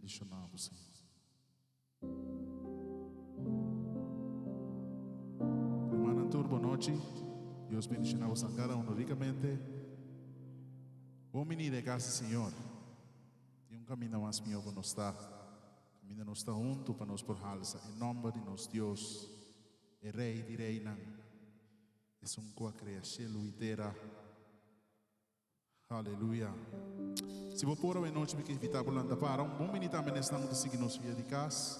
bendicionamos, Senhor. Hermana Antur, boa noite. Deus bendicionamos a cada um ricamente. Bom menino de casa, Senhor. Tem caminho mais melhor para nós estar. Caminho nos está junto para nos por halsa. Em nome de nosso Deus, o Rei de Reina. É uma criação inteira. Aleluia. Se você for a noite, me invitar para lá para bom menino também estamos de seguir nos via de casa.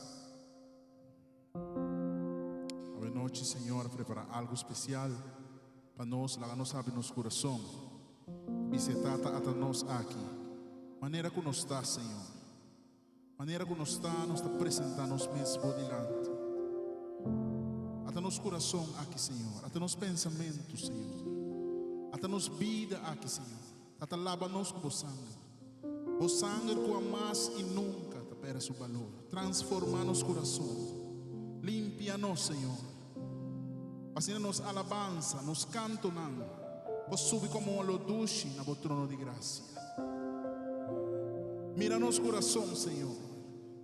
A noite, Senhor, preparar algo especial para nós, lá nós abre nosso coração. Visitar até nós aqui. Maneira que nós está, Senhor. Maneira que nós está apresentando nos mesmos diante. Até nosso coração aqui, Senhor. Até nosso pensamento, Senhor. Até nossa vida aqui, Senhor. Até lava-nos com o sangue. O sangue que amas e nunca te perde o valor. Transforma nosso coração. Limpia-nos, Senhor. Assim nos alabança, nos canto não. Pois subir como um loduche na trono de graça. Mira nosso coração, Senhor.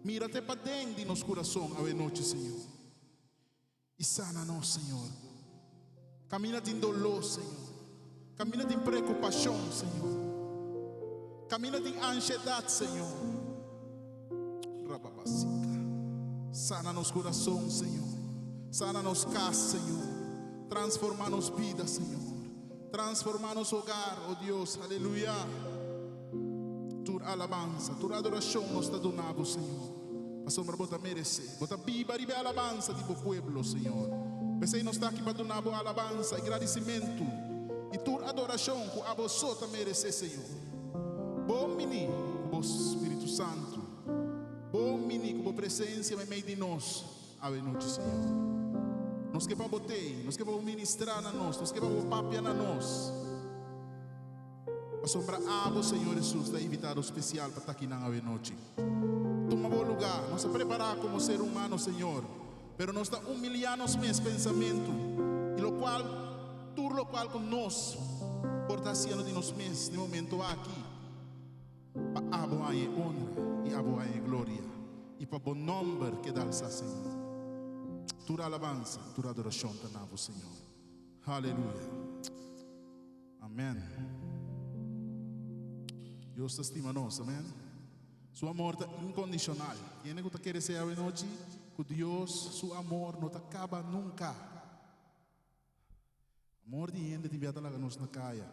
Mira-te para dentro de nosso coração a noite, Senhor. E sana-nos, Senhor. Camina em dolor, Senhor. Camina em preocupação, Senhor. Camina em ansiedade, Senhor. Rababasica. Sana nos coração, Senhor. Sana nos casas, Senhor. Transforma nos vidas, Senhor. Transforma nos hogar, oh Deus, aleluia. Tua alabança, tua adoração nos está donado, Senhor. Pastor, bota merecer. Bota viva e alabança de pueblo, Senhor. Pensei nós está aqui para donar a alabança e agradecimento. E tua adoração que a você está merecer, Senhor. Bom menino, com o Espírito Santo. Bom menino, com a presença no meio de nós. A noite, Senhor. Nós que vamos botar, nós que vamos ministrar a nós que vamos papiar a nós. A sombra abo, Senhor Jesus, da invitado especial para estar aqui na noite. Toma bom lugar, nós nos preparar como ser humano, Senhor. Pero nós está humilhando os meus pensamentos. E lo qual, tudo lo qual com nós, por estar sendo de nós mesmos, no momento aqui. Para abo aí honra e abo aí glória. E para bom nome que dá-lhe, Senhor. Tua alabança, tua adoração está na voz, Senhor. Aleluia. Amém. Deus te estima nós, amém. Seu amor está incondicional. Tiene que querer ser a noite que Deus, seu amor não acaba nunca. Amor de gente te envia a nós na caia.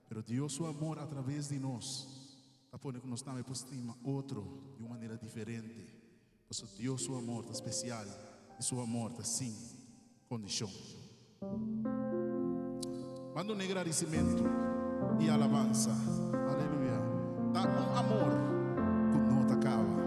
Pero Deus, seu amor através de nós, está pondo que nós também estima outro de uma maneira diferente. Por isso Deus, seu amor está especial. E sua morte sem condição. Manda um agradecimento e alabança. Aleluia. Dá amor que não te acaba.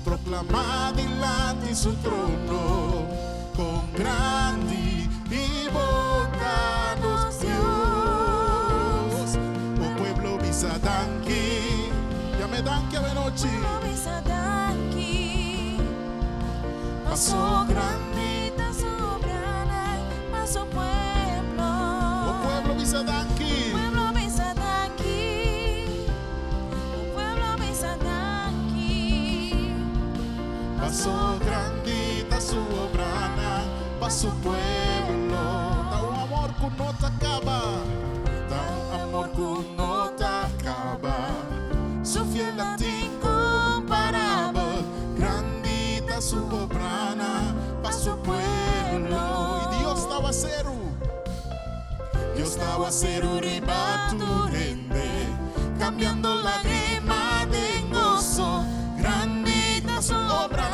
Proclamar delante su trono con grandi y bocados Dios. O pueblo visa danki, ya me danki a noche. Visa danki, paso grandita sobrana, paso pueblo. O pueblo visa danki, pueblo visa danki, pueblo visa danki. pasó grandita su obra para su pueblo. Da un amor que no te acaba, da un amor que no te acaba. Su fieldad incomparable, grandita su obra para su pueblo. Y Dios estaba a cero. Dios estaba a cero riba tu rende, cambiando lágrima de gozo, grandita su obra.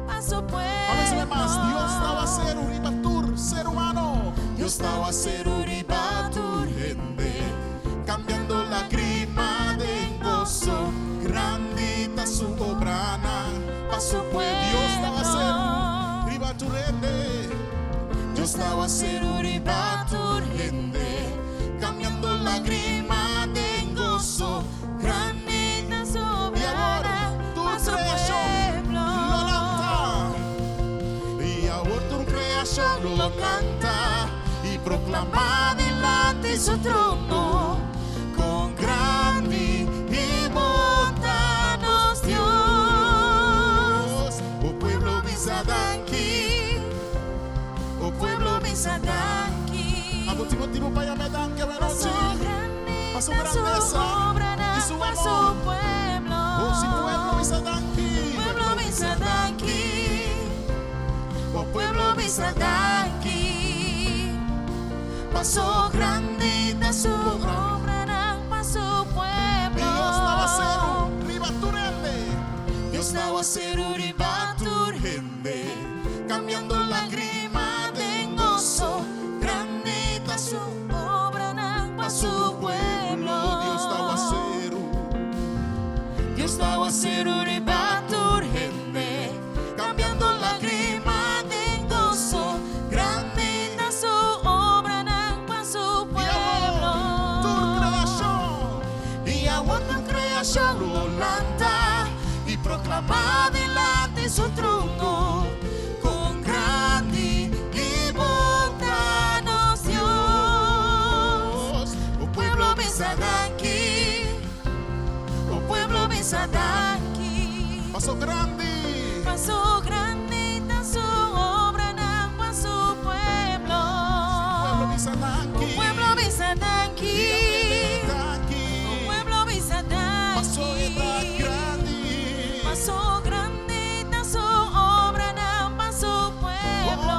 a su pueblo. A veces más, Dios estaba a cero riba tu ser humano. Dios estaba a cero riba tu rende, cambiando lágrima de gozo, grandita su obra para su pueblo. Dios estaba a cero riba tu rende, Dios estaba a cero riba tu rende, cambiando lágrima de gozo, grandita su y ahora obra tu a su creación pueblo. lo canta, y ahora tu creación lo canta y proclama delante su trono con grande y bondadoso Dios. Oh pueblo Bisadanki, oh pueblo Bisadanki, a último tiempo para me dan que pasó pa' su grandita su grandeza obra y su para su amor. pueblo. Oh si pueblo Bisadanki, Pueblo Bisadanki, oh pueblo Bisadanki, pasó grandita su obra para su pueblo. Dios estaba a cero riba tu rende, Dios estaba a cero riba tu rende, cambiando lágrima de gozo, grandita su obra para su pueblo. Dios estaba a cero, Dios estaba a cero riba tu rende, cambiando lágrima de gozo, grandita su obra para su pueblo. tu creación, y agua tu creación lo lanta y proclama delante su trono con grande y bondadoso Dios. Oh pueblo Bisadanki, oh pueblo Bisadanki, pasó grande, Pasó grandita su obra para su pueblo. pueblo Bisadanki, Pueblo Bisadanki, Bisadanki, pueblo Bisadanki, pasó edad grande, pasó grandita su obra para su pueblo.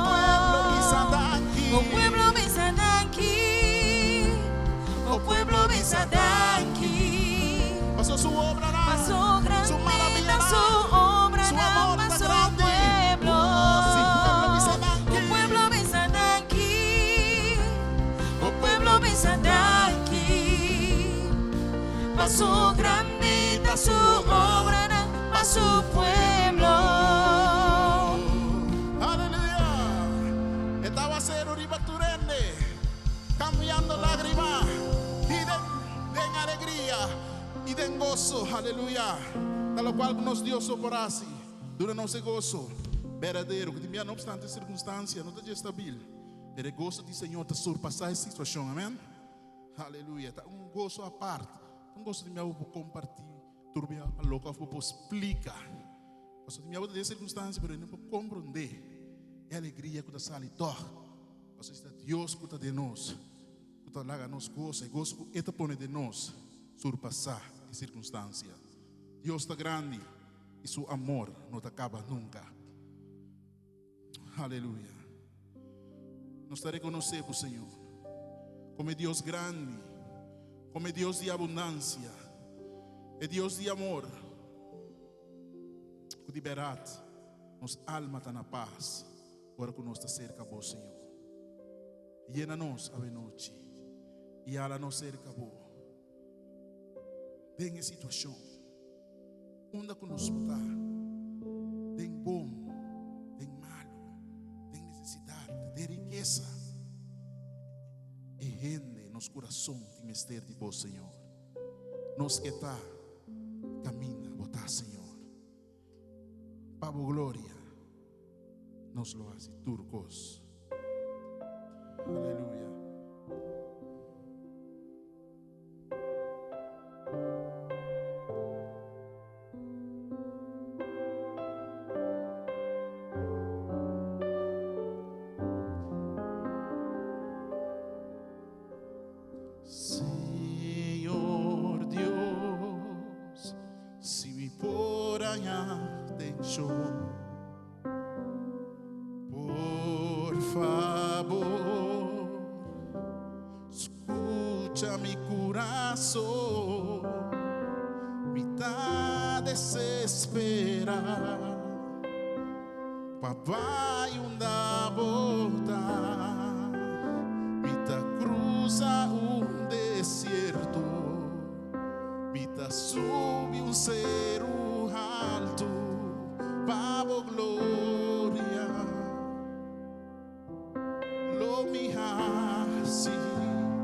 oh pueblo Bisadanki, Oh pueblo Bisadanki, pasó su obra, pasó su grandita maravilla, su obra su amor para tan su grande. pueblo. Oh, sí, pueblo Bisadanki. Oh pueblo Bisadanki, oh pueblo Bisadanki, pasó grandita su obra para su pueblo. Aleluya. Estaba a cero riba tu rende, cambiando lágrimas y den alegría y den gozo. Aleluya. Da lo cual nos dio socorasi durante esse gozo verdadeiro que não obstante a circunstância não está estável. O gozo do Senhor te surpassar essa situação. Amém. Aleluia. Tá gozo à parte. Gozo de meu compartilhar. Turbia a louca para explicar. Gozo de minha circunstância, mas não para compreender. É alegria que está ali dor. Gozo de Deus que está de nós. Que está lá nos gozo. E gozo que está põe de nós surpassar a circunstância. Deus está grande e seu amor não acaba nunca. Aleluia. Nós te reconhecemos, Senhor, como Deus grande, como Deus de abundância, é Deus de amor, que liberar nos alma está na paz, agora que nós está cerca de vós, Senhor. Llena-nos a noite e ela nos cerca de vós. Tem a situação, onde que nós está, tem bom, tem malo, tem necessidade, tem riqueza. E rende nos coração de mistério de vós, Senhor. Nos que está, camina, botar, Senhor. Para a glória, nos lo hace turcos. Aleluia. atención. Por favor, escucha mi corazón, mitad desespera. Papá y una bota, mitad cruza un desierto, mitad sube un cerro alto, pavo gloria. Lo mihasi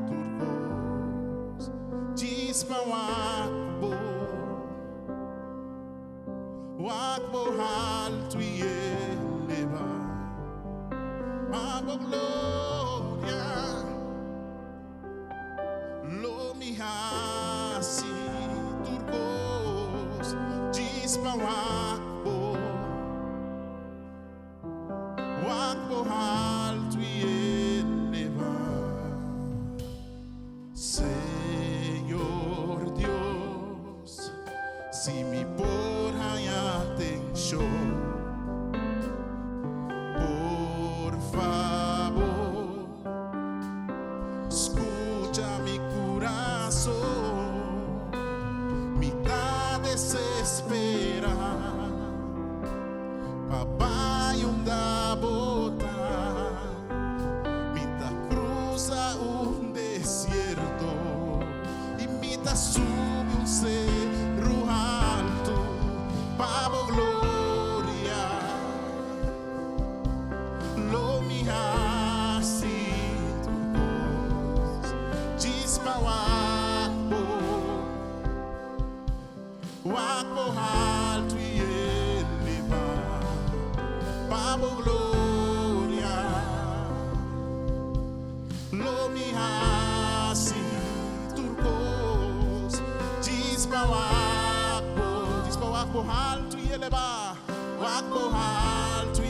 turcos, chispa wakbo, wakbo alto y eleva, pavo gloria. Lo mihasi turcos, chispa wakbo, wakbo alto y eleva. Señor Dios, si mi porra y atención, por favor, escucha mi corazón, mitad desespera. Papá y una bota, mitad cruza un desierto y mitad sube un cerro alto, pavo gloria. Lo mihasi turcos, chispa wakbo, wakbo alto y eleva, pavo gloria. Lo mihasi turcos, chispa wakbo alto y eleva, wakbo alto y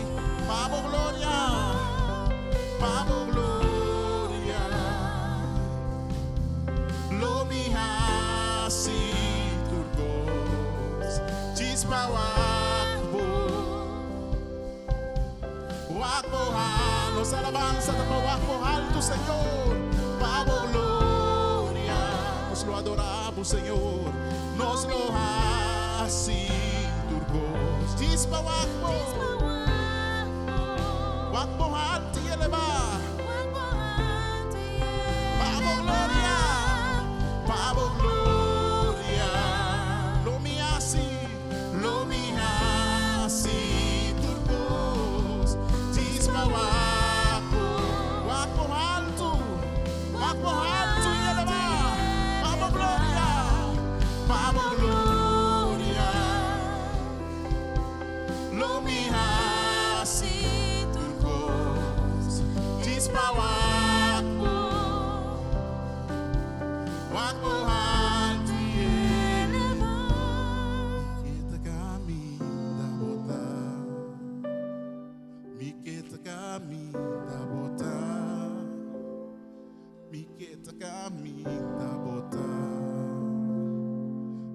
pavo gloria, pavo gloria. Lo mihasi turcos, chispa wakbo, wakbo alto. Nos alabanza de wakbo alto, Señor, pavo gloria. Nos lo adoramos, Señor, nos lo así turcos, chispa wakbo, wakbo alto y eleva, pavo gloria, pavo gloria. Lo mihasi turcos, chispa wakbo, wakbo alto y eleva, pavo gloria, pavo gloria. Lo mihasi turcos, chispa wakbo, wakbo alto y eleva. Kita kami dabota, mikita kami dabota, mikita kami dabota,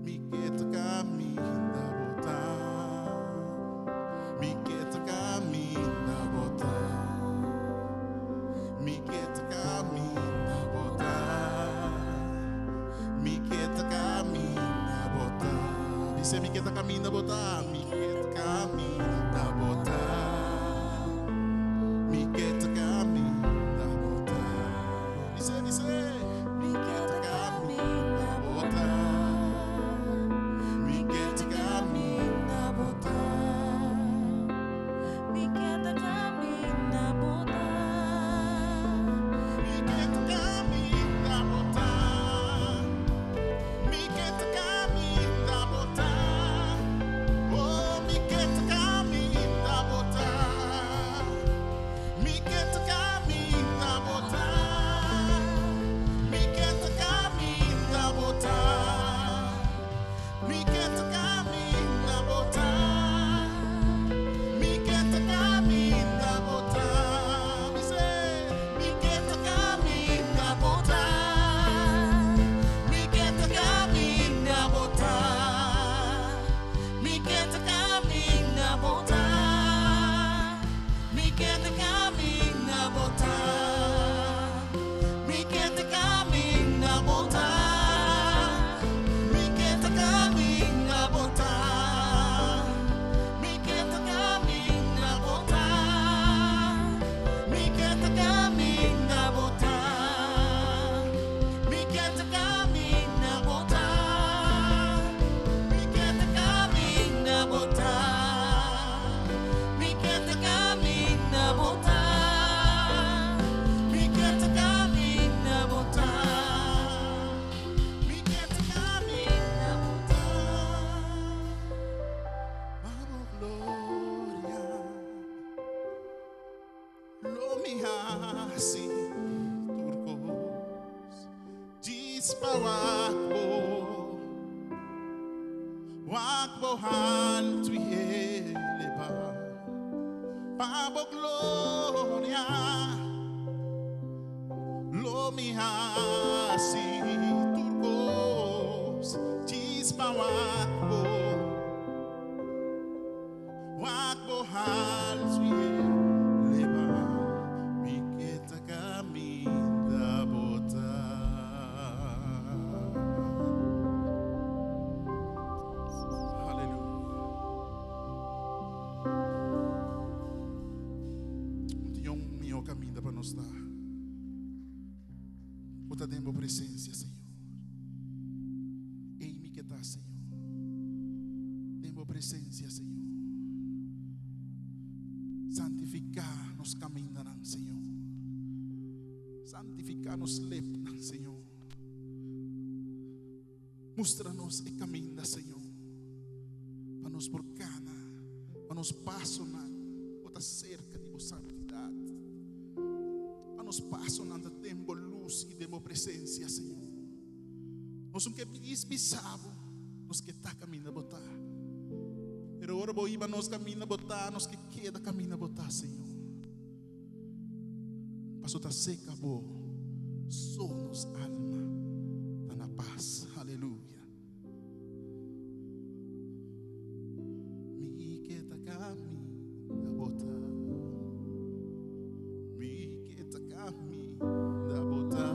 mikita kami dabota, mikita kami dabota, mikita kami dabota, mikita kami dabota. Dice mikita kami dabota, mikita kami dabota, mikita kami dabota. Dice mikita kami dabota, mikita kami dabota. Mikita kami nabota, Mikita kami dabota, mikita kami dabota, oh mikita kami asi turcos dispawakbo wakbo hal tuileba pabo gloria lomihasi turcos dispawakbo wakbo hal tuileba miketa kami dabota. Caminho para nos dar. Bota dentro da presença, Senhor. Em mim que está, Senhor. Dentro da presença, Senhor. Santificar nos caminhos, Senhor. Santificar nos lepas, Senhor. Mostra-nos o caminho, Senhor. Para nos porcana, para nos passo na outra cerca de santidade. Nos passam nada tempo luz e demo presença, Senhor. Nós não queremos bisavo, nós que está caminhando a botar. Pero ora boiba nós caminhando a botar, nós que queda caminhando a botar, Senhor. Passou tá seca boa, só nos alma tá na paz. Aleluia. Me queda caminhando a botar. Kami da bota,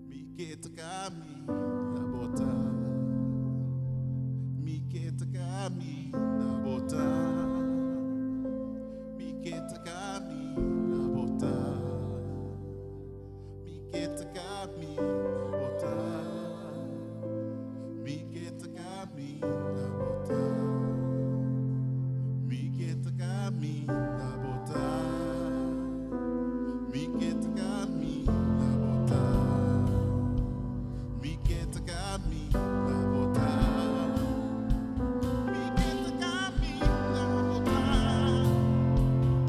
mi keta kami da bota, mi keta kami da bota, mi keta kami da bota, mi keta kami da bota, mi keta kami da bota, mi keta kami da bota. Mi get kami la bota, mi get kami la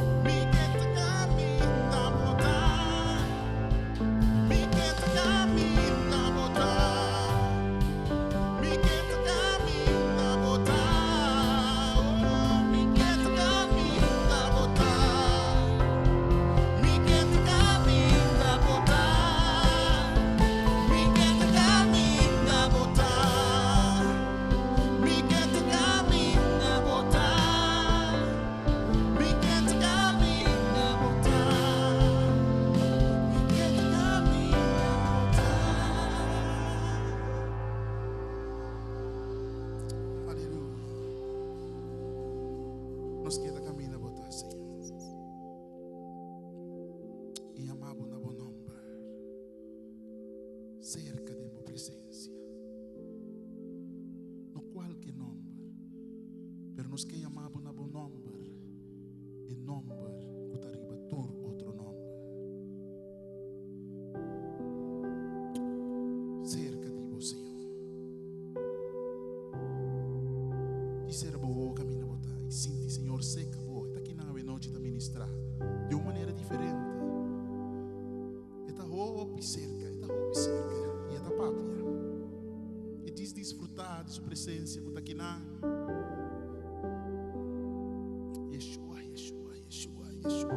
bota, mi get kami la bota, mi get kami la bota, mi get kami la bota, mi get kami la bota, oh, mi get kami la bota. Nos queda caminho a botar, Senhor. E amamos na bom nome, cerca de minha presença. No qualquer nome, pero nos que amamos na bom nome, e nome que está arriba tur outro nome. Cerca de você, Senhor. E ser boa caminho a botar. E sinta, Senhor, seca boa. Está aqui na noite da ministrar de uma maneira diferente. Está roupa e cerca, está roupa e cerca. E está pápia. E diz desfrutar de sua presença. Está aqui na Yeshua, Yeshua, Yeshua, Yeshua.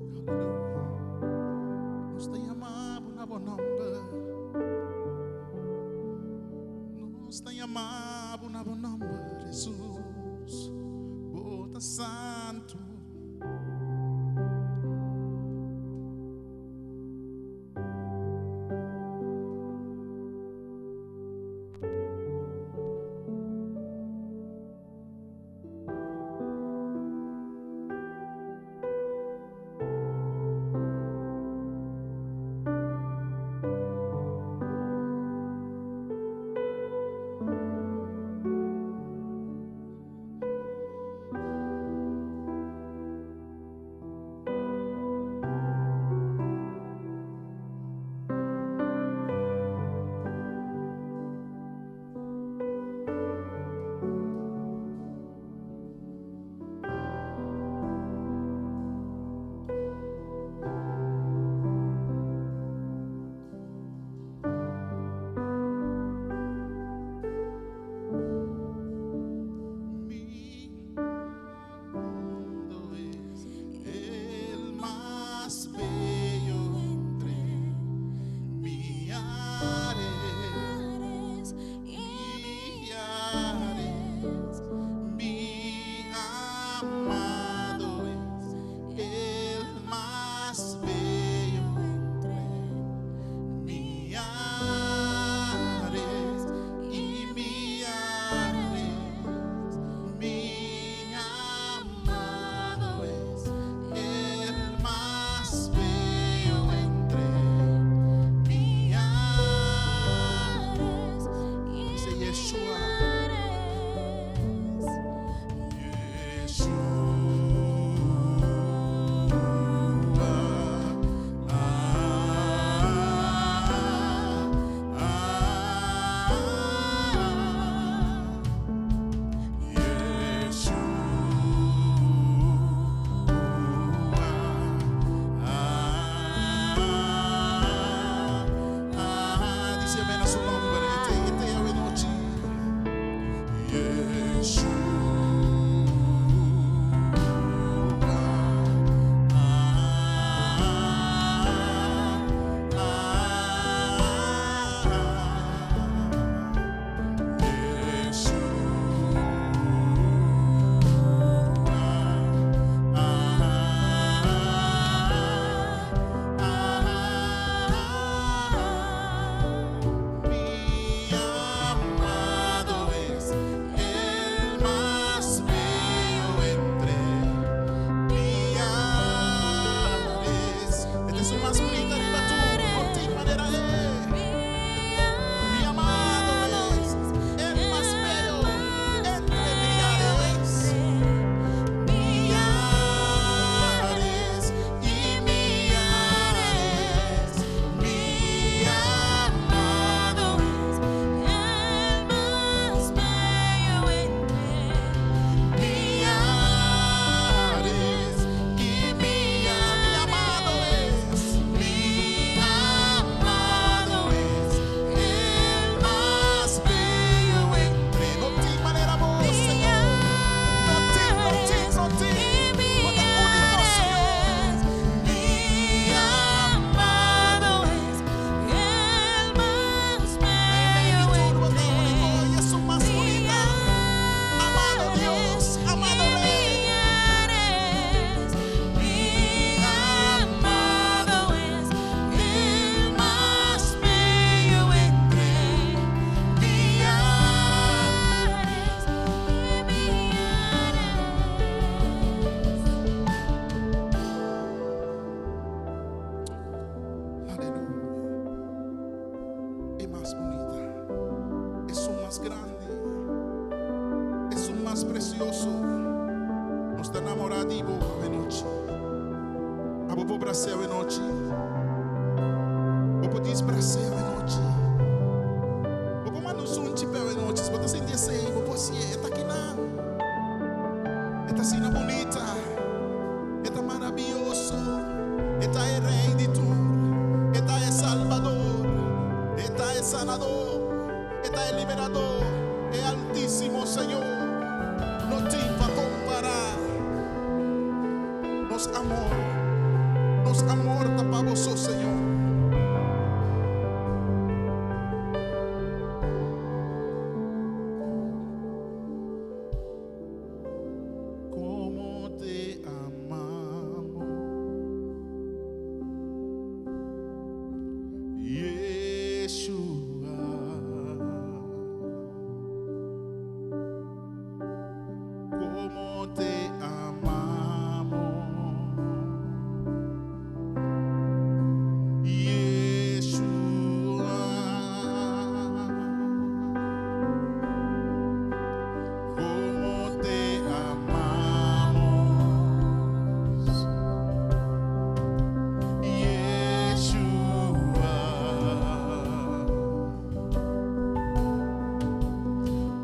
Aleluia. Nos tem amado na boa nome. Nos tem amado na bom nome, Jesus, bota santo. más bonita, es un más grande, es un más precioso. Nos está enamorativo a noche. A vos braceo a noche. Vos desbraceo a noche. Vos manos un chip a noche. Vos te sientes ahí, vos si está aquí nada. Esta cena bonita, esta maravilloso, esta es rey de tu. Esta es Salvador, esta es sanador, esta es liberador, es altísimo Señor. No te va a comparar. Nos amor para vos, Señor. Cómo te amamos. Yeshua, cómo te amamos, Yeshua, cómo te amamos, Yeshua.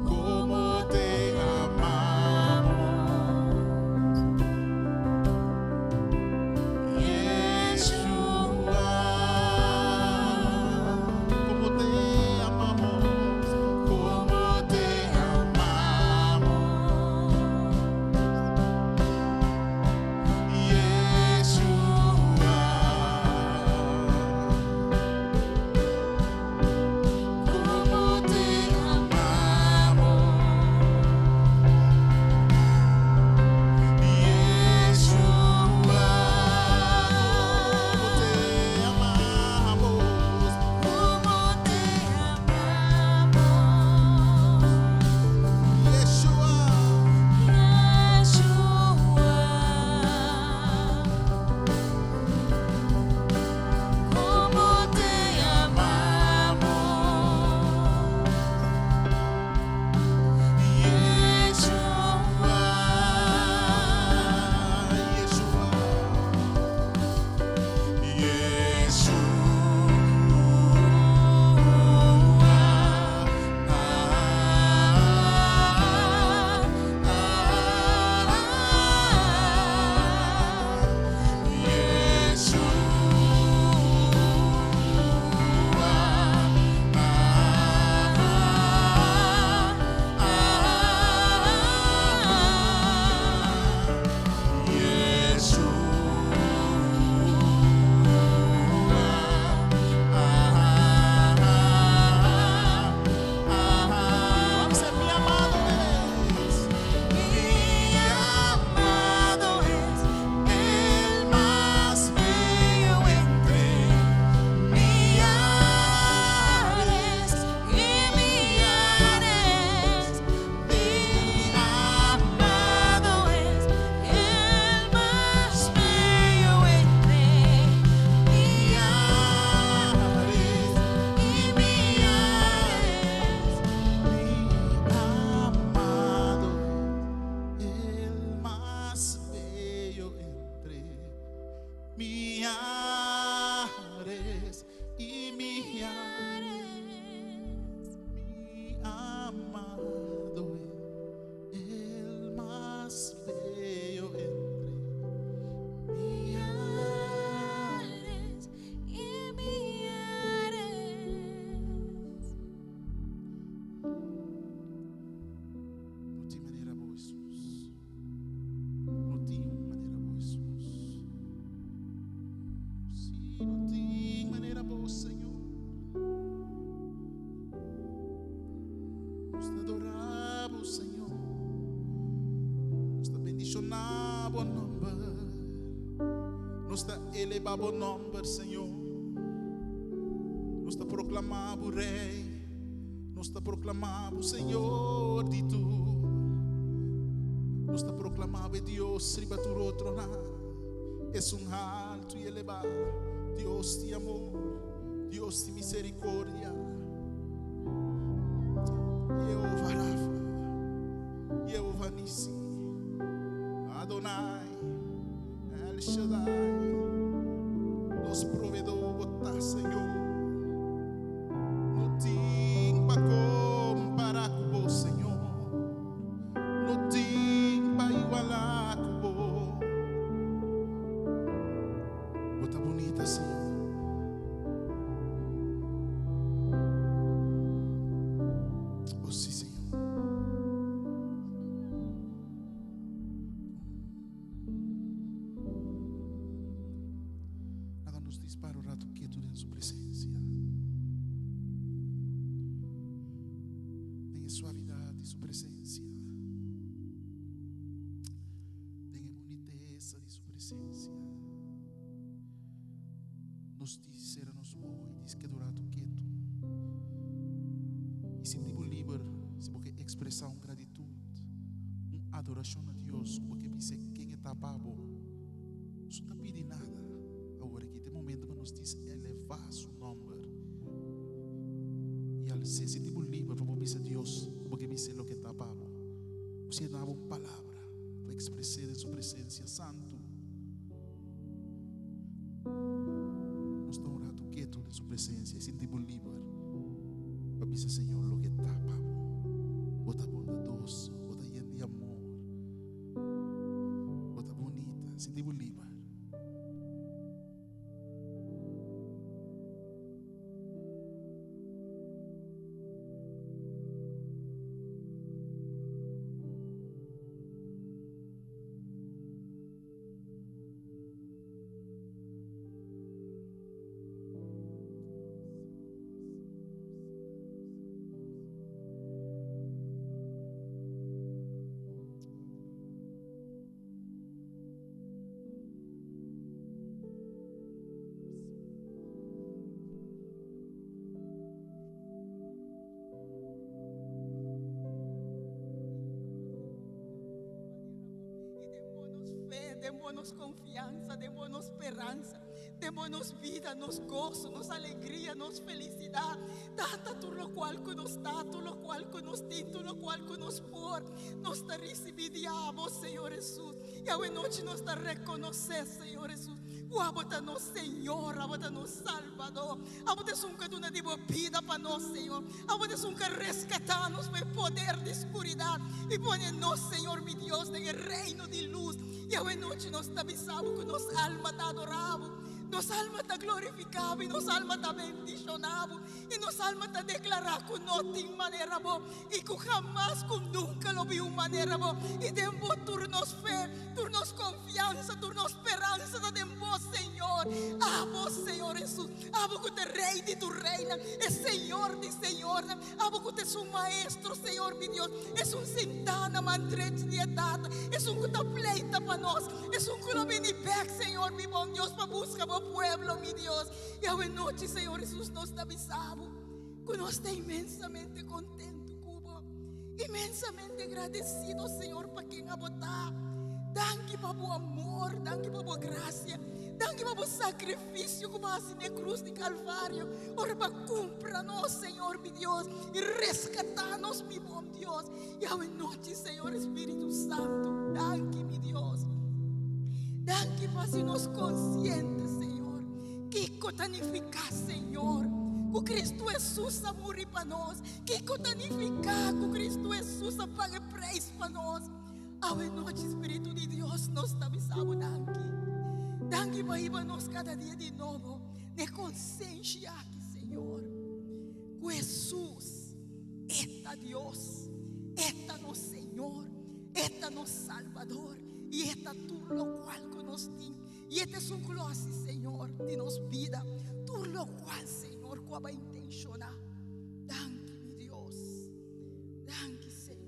Como te amamos, Yeshua. Como te amamos, como te amamos, Yeshua. Como te amamos, Yeshua. Como te amamos, Yeshua. Como te Millares y millares, mi amado, el más bello entre millares y millares. No te manera vos, Jesús. No te manera vos, Jesús. Sí, no te manera vos, Señor. Nos te adoramos, Señor. Nos te bendicionamos nombre. Nos te elevamos nombre, Señor. Nos te proclamamos Rey. Nos te proclamamos Señor de tu. Nos te proclamamos Dios riba tu tronar. Es un alto y elevado Dios de amor, Dios de misericordia, Oh sí, Señor. Háganos disparo rato quietud en su presencia. En suavidad de su presencia. En boniteza de su presencia. Nos dice, nos voy, dice que durato quieto. E sentimos livre se porque expressar uma gratitude, uma adoração a Deus, porque dizer quem está pago, não está pedindo nada. Agora que tem momento que nos diz elevar seu nome e al se sentimos livre para dizer Deus, porque dizer o que está pago. Você dá uma palavra para expressar em sua presença santo. Nós estamos orando quieto em sua presença e sentimos livre. Dice Señor lo que tapa, bota bondadoso, bota lleno de amor, bota bonita, sentimos libre. Demos confiança, demos esperança, demos vida, nos gozo, nos alegria, nos felicidade. Tanta tudo o qual que nos dá, tudo o qual que nos tem, tudo o qual que nos por, nos está recebendo, Senhor Jesus. E a noite nos está reconhecer, Senhor Jesus. Abota nos Senhor, abota nos Salvador. Abota um que tu não deu vida para nós, Senhor. Abota um que rescatar-nos do poder de escuridão e põe-nos, Senhor, meu Deus, no reino de luz. E a noite nós te avisamos que nossa alma te adorava, nossa alma te glorificava e nossa alma te bendicionava e nossa alma te declarava que não tem maneira boa e que jamais, que nunca lo viu maneira boa. E demos turnos fé, turnos confiança, turnos esperança, demos Senhor. Abo Senhor Jesus, abo que te rei de tu reina, é Senhor de Senhor, abo que te és maestro, Senhor, meu Deus, és sentana, mandrete de edade, és que te pleita para nós, és que não vem back, Senhor, meu bom Deus, para buscar o pueblo, meu Deus. E a noite, Senhor Jesus, nós te avisamos que nós estamos imensamente contentos, Cuba, imensamente agradecidos, Senhor, para quem abotar. Danke para o amor, danke para a graça, danke para o sacrifício que vas na cruz de Calvário. Ora para cumprir-nos, Senhor, meu Deus, e resgatar-nos, meu bom Deus. E a noite, Senhor Espírito Santo, danke, meu Deus. Danke para sermos conscientes, Senhor, que cotanificar, Senhor, que Cristo Jesus morreu para nós, que cotanificar que Cristo Jesus paga preço para nós. A noite, Espírito de Deus, nós te avisamos, danke. Danke para irmos cada dia de novo, na consciência aqui, Senhor, que Jesus é Deus, é nosso Senhor, é nosso Salvador, e é tudo o qual que nos tem. E este é um close, Senhor, de nossa vida, tudo o qual, Senhor, que vai intencionar. Danke, meu Deus, danke, Senhor.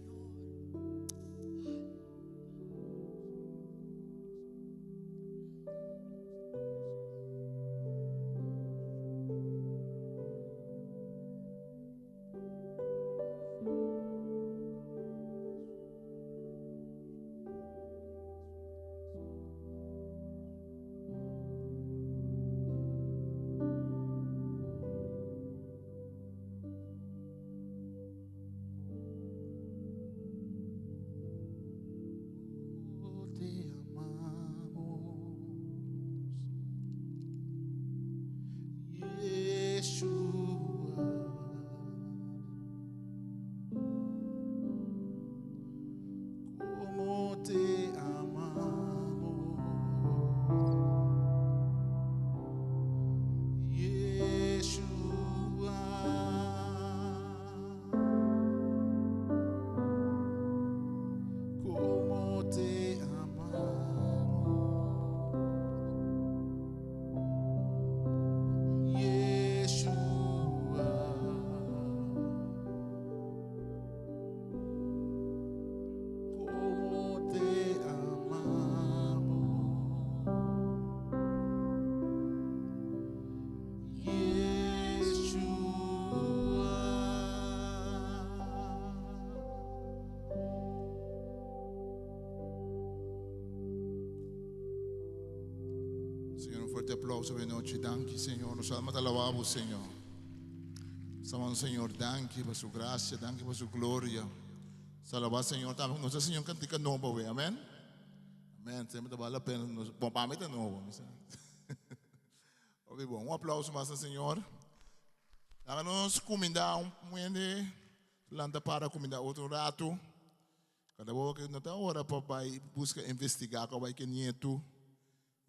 Fuerte aplauso de noche. Danke, Señor. Nos almas te alabamos, Señor. Estamos, Señor, danke por su gracia, danke por su gloria. Salva, Señor, también nuestro Señor cantica nuevo, güey. Amén. Amén. Sempre vale a pena. Bom, para mí é novo. Ok, bom. Um aplauso mais ao Senhor. Nós comida muende, landa para comida outro rato. Cada vez que não está hora para buscar investigar, como vai que nieto,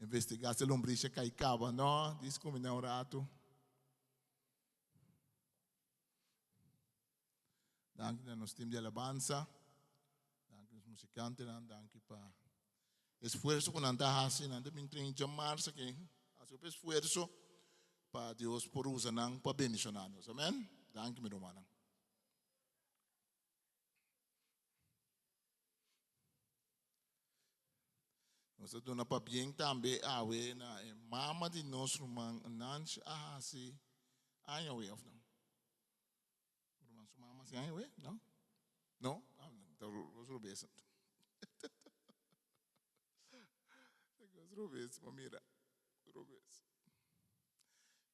investigar se lombricha cai cava, não? Diz comida um rato. Danke a nosso time de alabança, danke aos musicantes, danke para esforço que nós estamos fazendo, nós estamos 30 de março aqui, fazendo esforço para Deus por usar para bendicionar-nos, amém? Danke, meu irmão. Nós estamos para bem também, na mama de nosso irmão, Nancy, assim, aí ou não? Mama se aí, não? Não? Então, os rubês. Os rubês, mira. Rubês.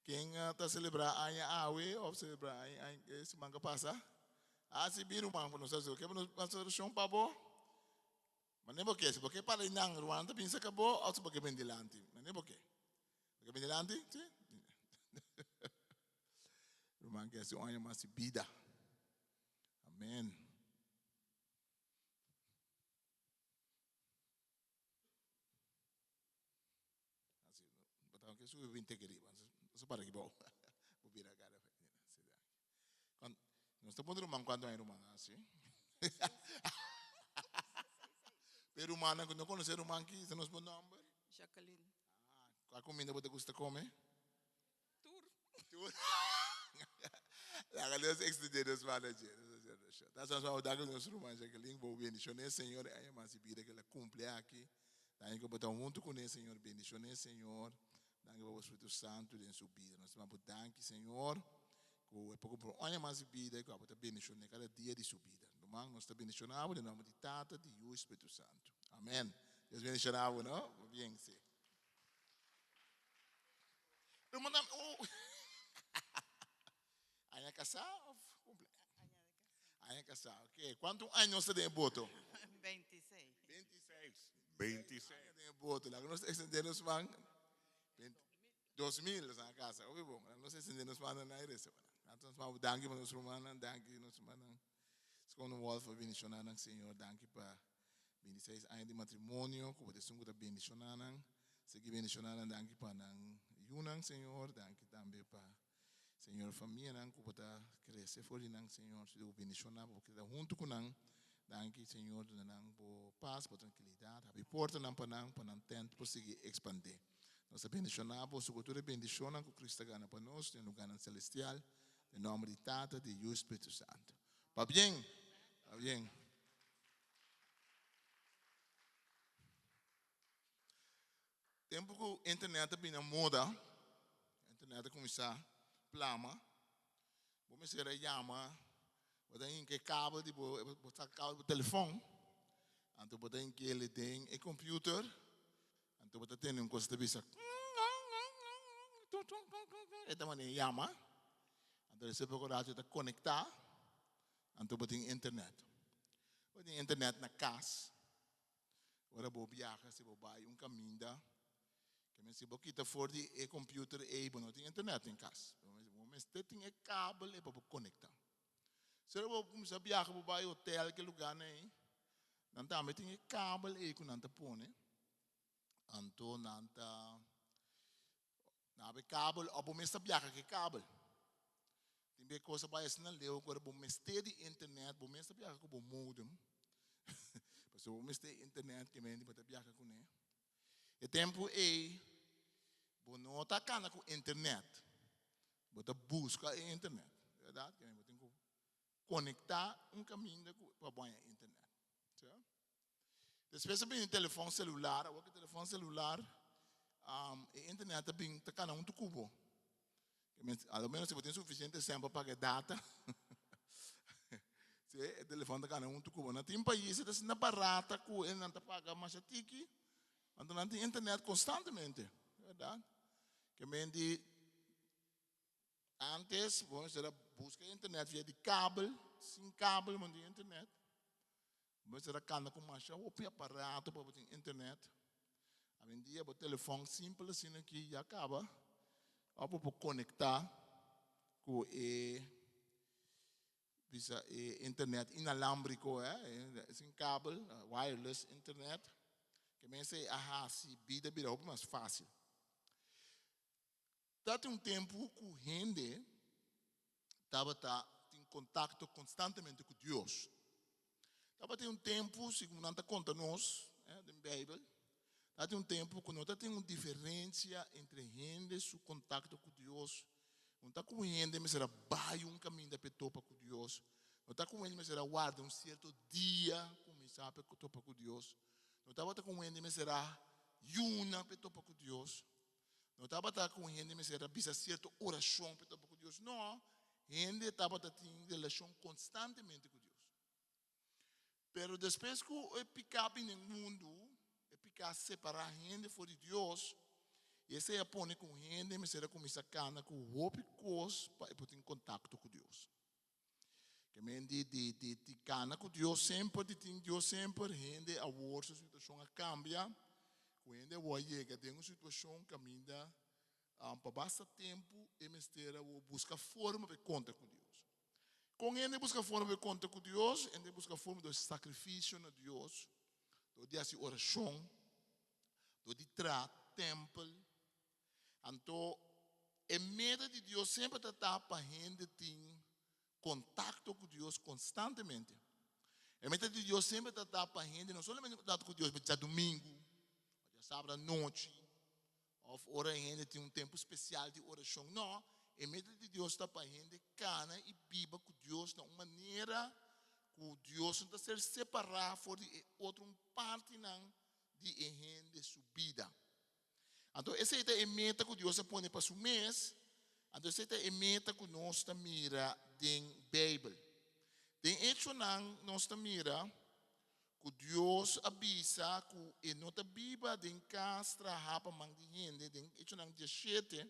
Quem está celebrando a ou celebrar esse manga passa? Se vira o mango, não sei o que, mas nós vamos chão para bom. Mas nem porque, porque para não, Ruanda pensa que é bom, ou se porque vem delante. Mas nem porque. Porque vem delante, sim? O mango é assim, olha, mas vida. Amém. Assim, botar que sube 20 queridos. Isso para que bom. Vou virar a cara. Quando nós estamos no manco quando é irmão assim. Pero humana quando não conhecer o manco, você nos manda nome? Jacqueline. Qual comida você gosta de comer? Tur. La Deus extender os managers. Das is why we nos irmãos Jacqueline vou bendicionar Senhor, aí mas se pide que ela cumpre aqui. Daí que botar junto com o Senhor, bendicionar Senhor. Daí que o Espírito Santo em sua vida. Nós vamos dar Senhor. Que é pouco por olha mais vida que botar bendicionar cada dia de sua vida. Domingo nós estamos bendicionando em nome de Tata de o Espírito Santo. Amém. Deus bendicionado, não? Bem sim. Aí é casado? Aí é casado. Ok. Quantos anos você tem voto? 26. 26. 26. Tem voto. Nós estendemos para 2000 na casa. Ok, bom. Nós estendemos para na igreja. Então, nós danke para os romanos, danke nos romanos. Segundo o Wolf, bendicionar o Senhor, danke para 26 anos de matrimônio, que você sungura bendicionar. Seguir bendicionar, danke para Yunang, Senhor, danke também para Senhor, família, que você crescer for nang Senhor, se bendicionar, porque está junto com nang, danke Senhor, nang por paz, por tranquilidade, abre porta nang para nang tento por seguir expandir. Nós bendicionar, por sua cultura bendicionar, que Cristo gana para nós, no lugar celestial, em nome de Tata, de o Espírito Santo. Está bem? Está bem. Tempo que a internet bem na moda, a internet começar plama, vamos ser a chama, botar em que cabo de botar cabo do telefone, então botar em que ele tem e computer, então botar tem um coisa de bisa, esta maneira chama, então você pode rádio conectar, então botar em internet, botar em internet na casa, agora vou viajar se vou vai caminho da que se você está fora de computer e não tem internet em casa, mas tem cabo para conectar. Se eu vou começar a viajar para o hotel, que lugar nem, não tem cabo e que não põe, então não cabo ou vamos viajar que cabo. Tem coisa para isso não leu, agora vamos ter de internet, vamos viajar com o modem, porque vamos ter internet que vem para viajar com ele. O tempo é, você não está com a internet, você busca a internet, verdade? Você tem que conectar caminho para a internet. Depois você tem telefone celular, o telefone celular, a internet está um cubo. Ao menos se você tem suficiente tempo para pagar data, o telefone está um cubo. Não tem país que está barata, que não está pagando mais tiki. Então não tem internet constantemente, verdade? Que me di antes, vamos a buscar internet via de cable, sem cable, mas de internet. Vamos a cana com marcha, o aparato para ter internet. A mim dia, o telefone simples assim aqui já acaba. Ou para conectar com internet inalámbrico, sem cable, wireless internet. Que me sei, se vida virou mais fácil. Dá um tempo que o gente estava em contato constantemente com Deus. Estava um tempo, segundo nós conta nós, da Bíblia, dá um tempo que nós temos uma diferença entre gente e seu contato com Deus. Não está com gente, mas era baixo um caminho da pessoa com Deus. Não está com gente, mas era guarda um certo dia começar a pessoa com Deus. Não estava com gente, mas era uma pessoa com Deus. Não estava com gente, mas era bisa certa oração pessoa com Deus. Não, gente estava tendo relação constantemente com Deus. Pero depois que eu picar no mundo, eu picar separar gente fora de Deus, e esse é põe com gente, mas era começar a cana com roupa e coisa para eu ter contato com Deus. Que me de cana com Deus sempre, de Deus sempre, gente a vossa situação a cambia, quando eu chega tem uma situação que caminha para bastante tempo, e me estera busca forma para contar com Deus. Com ele busca forma de conta com Deus, ele busca forma de sacrifício a Deus, de fazer oração, de trazer templo. Então, a meta de Deus sempre está para a gente ter contato com Deus constantemente. A meta de Deus sempre está para a gente, não somente contato com Deus, mas já domingo, já sábado à noite, ou hora a gente tem um tempo especial de oração. Não. A meta de Deus está para a gente cana e biba com Deus de uma maneira que Deus não está ser separado for de outra parte de gente subida. Então essa é a meta que Deus põe para o mês. Então essa é a meta que nós está mira na Bíblia. Tem hecho nós está mira que Deus avisa que não está biba de casa rapa mang de gente. Tem hecho nang 17.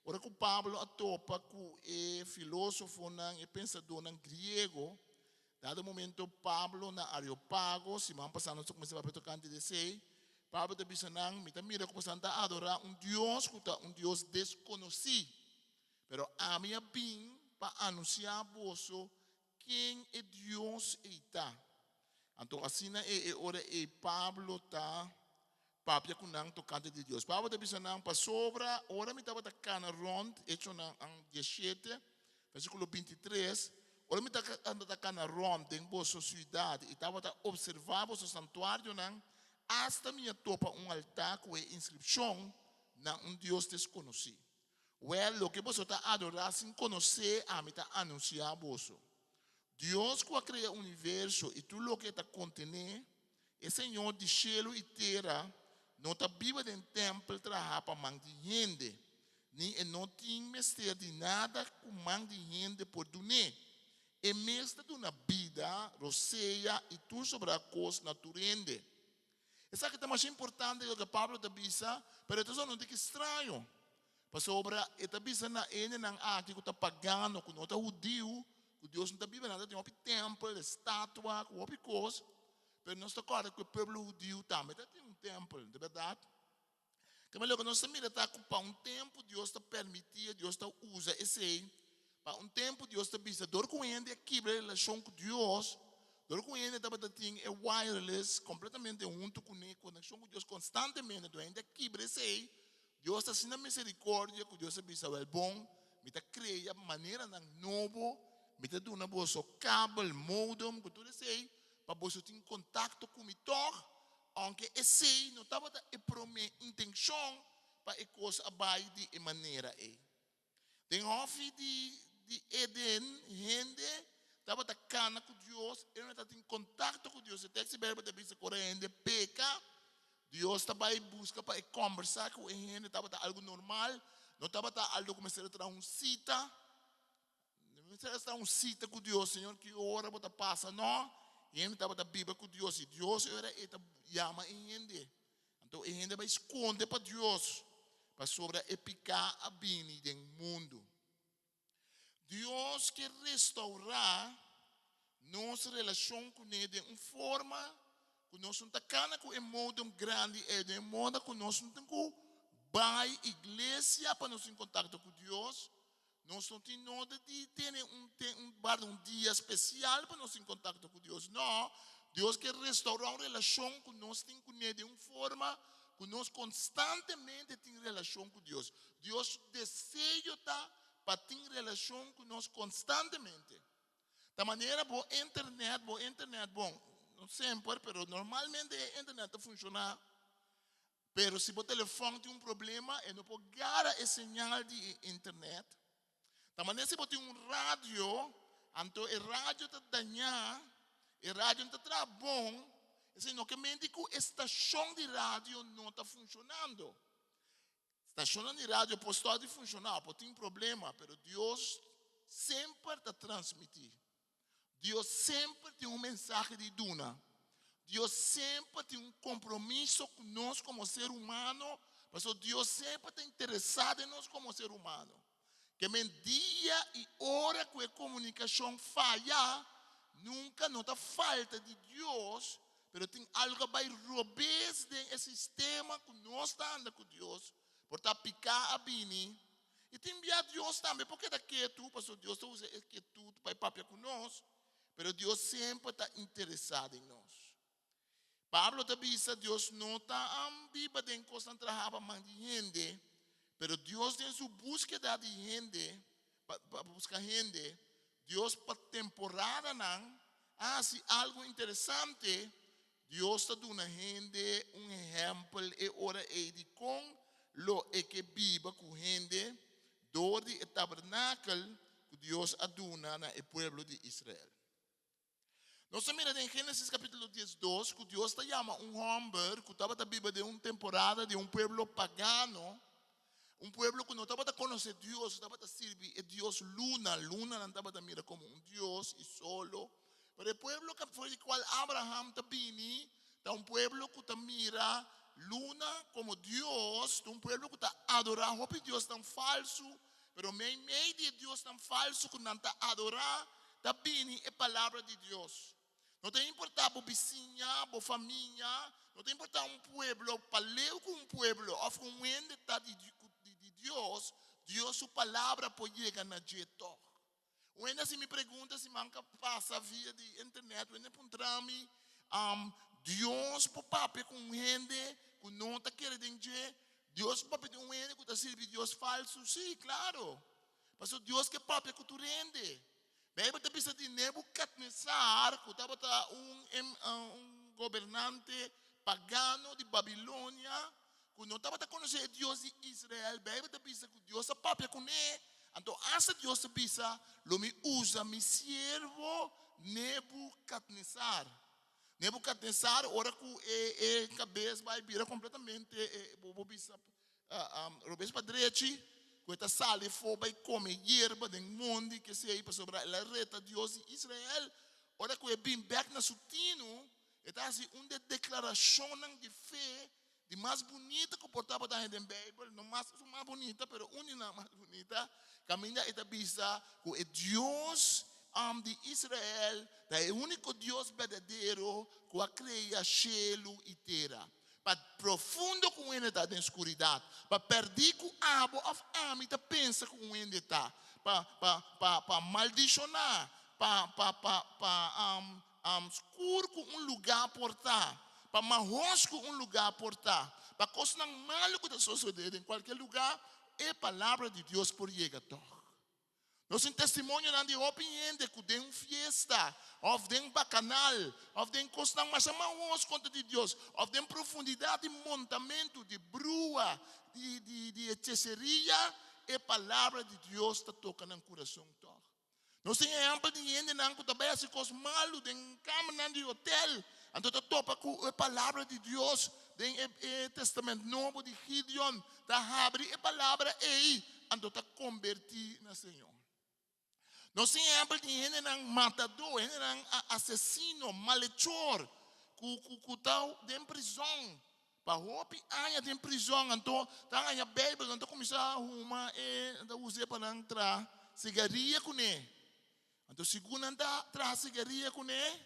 Ora que Pablo atopa com o filósofo e pensador grego, dado momento Pablo na Areopago, se vamos passar nós começamos a tocar antes de sei, Pablo te disse mira como santa adorar Deus que um Deus desconhecido, pero a minha bem para anunciar vosso quem é Deus está. Então assim é ora e Pablo está papia kunang tocante de Deus. Pablo disse nang para sobra, ora me estava tacando rond, hecho nang 17, versículo 23. Ora me estava tacando rond em boa sociedade e estava observando o santuário nang hasta minha topa altar com a inscrição na Deus desconhecido. Well, lo que você está adorar sem conhecer, a me está anunciar você. Deus que criou o universo e tudo o que está contendo, é Senhor de cielo e terra. Não está viva dentro do templo trabalhar para mão de gente. Nem não tem mestre de nada com mão de gente por donar. É mestre de uma vida, roceia e tudo sobre a coisa naturende. Essa é a mais importante que Pablo está dizendo, mas isso não é estranho. Para sobre, está dizendo na ene nang aqui que está pagando, que não está judeu, que Deus não está viva nada, tem um templo, estátua, com uma coisa. Mas nós estamos claro que o povo judeu também tem um templo, de verdade. Como logo nós também está para um tempo Deus está permitir, Deus está usa esse para um tempo Deus está bisa dor com ele quebra a relação com Deus, dor com ele está tem é wireless completamente junto com ele conexão com Deus constantemente, do ainda quebra esse Deus está sendo misericórdia, que Deus está bisa é bom, me está criando maneira novo, me está dando uma boa cabo, modem, que tudo isso para você ter contato com o toque, aunque esse não estava a minha intenção para a coisa abaixo de maneira tem off de Eden, gente estava a cana com Deus, ele não está em contato com Deus, até que se verba de vista corrente peca, Deus estava em busca para conversar com ele, estava algo normal, não estava algo começar a trazer cita, não estava um cita com Deus, Senhor, que hora você passa, não. E ele estava da Bíblia com Deus, e Deus era chama em gente. Então, ele vai esconder para Deus. para sobre epicar a bini do mundo. Deus quer restaurar nossa relação com Ele de uma forma que nós não estamos com um modo grande, de um modo que nós não temos vai igreja para nos em contato com Deus. Nós não temos nada de ter um dia especial para nos em contato com Deus. Não, Deus quer restaurar uma relação que nós temos com Ele de uma forma que nós constantemente temos relação com Deus. Deus deseja para ter relação com nós constantemente. Da maneira, bom internet, bom, não sempre, mas normalmente a internet funciona. Mas se o telefone tem problema, ele não pode ganhar a señal de internet. Da maneira, se você tem rádio, então o rádio está danhado, o rádio não está bom, não que a estação de rádio não está funcionando. A estação de rádio pode funcionar, pode ter problema, mas Deus sempre está transmitindo. Deus sempre tem mensagem de duna. Deus sempre tem compromisso conosco como ser humano, mas Deus sempre está interessado em nós como ser humano. Que dia e hora que a comunicação falha, nunca não está falta de Deus, mas tem algo que vai roubar desse sistema que nós estamos andando com Deus, por picar a bini. E tem enviar Deus também, porque daqui tu, pastor Deus está usando quietude para papiar conosco, mas Deus sempre está interessado em nós. Pablo também disse, Deus não está ambíba de concentrar para mais gente, mas Deus tem sua búsqueda de gente, para buscar gente. Deus para temporada não, se algo interessante, Deus está dando gente exemplo e ora de com lo que viva com gente do tabernáculo que Deus aduna na pueblo de Israel. Nós miramos em Gênesis capítulo 12, que Deus está chamando homem que estava vivo de uma temporada de pueblo pagano, pueblo que não estava a conhecer Deus, estava a servir a Deus Luna não estava a mirar como Deus e solo. Mas o pueblo que foi o qual Abraham está vindo, é pueblo que está mira Luna como Deus, é pueblo que está adorar o Deus tão falso, mas meio de Deus tão falso que não está adorar, está vindo a palavra de Deus. Não tem importar para vizinha, para família, não tem importar pueblo, para ler com pueblo, ou com um ente de Deus, Deus sua palavra pode chegar na jeito. Quando se me pergunta se manca passa via de internet, quando encontramos Deus para papai com gente que não está querendo dizer, Deus para papai com gente que está servindo Deus falso, sim, claro. Mas Deus que papai que tu rende. Bem, você pensa de Nebuchadnezzar, que estava governante pagano de Babilônia, que não estava a conhecer Deus de Israel. Bem, você pensa que Deus é papai com ele. Então, essa Deus pensa, lo me usa mi siervo Nebuchadnezzar. Nebuchadnezzar, ora que a cabeça vai virar completamente, Robes Padreci, que esta sala for vai comer hierba do mundo, que se aí para sobre a reta Deus de Israel, ora que bem back na sutino, está assim uma declaração de fé, de mais bonita que portava da gente em Bíblia, não mais bonita, mas uma mais bonita, caminha esta bisa que Deus de Israel, é o único Deus verdadeiro que a cria cielo e terra. Para profundo com ele está na escuridão, para perder com a abo of ami está pensa com ele está, para maldicionar, para escuro com lugar portar. Para marros com lugar portar, para coisas mal que está sucedendo em qualquer lugar, é a palavra de Deus por chegar. Nós temos testemunho de opinião de que tem uma festa, ou tem um bacanal, ou tem coisas mais marros contra de Deus, ou tem profundidade de montamento, de brua, de hechiceria, é a palavra de Deus está tocando no coração. Nós temos exemplo de gente que também faz coisas malas, tem cama de hotel. Então, topa com a palavra de Deus, no Testamento Novo de Gideon, está abre a palavra e então está convertido no Senhor. Nós temos exemplo de gente matador, gente assassino, malhechor, que está em prisão, hopi anya tem prisão, então tá a Bíblia, então começar uma então usei para entrar cigaria com ele. Então segundo anda traz cigaria com ele.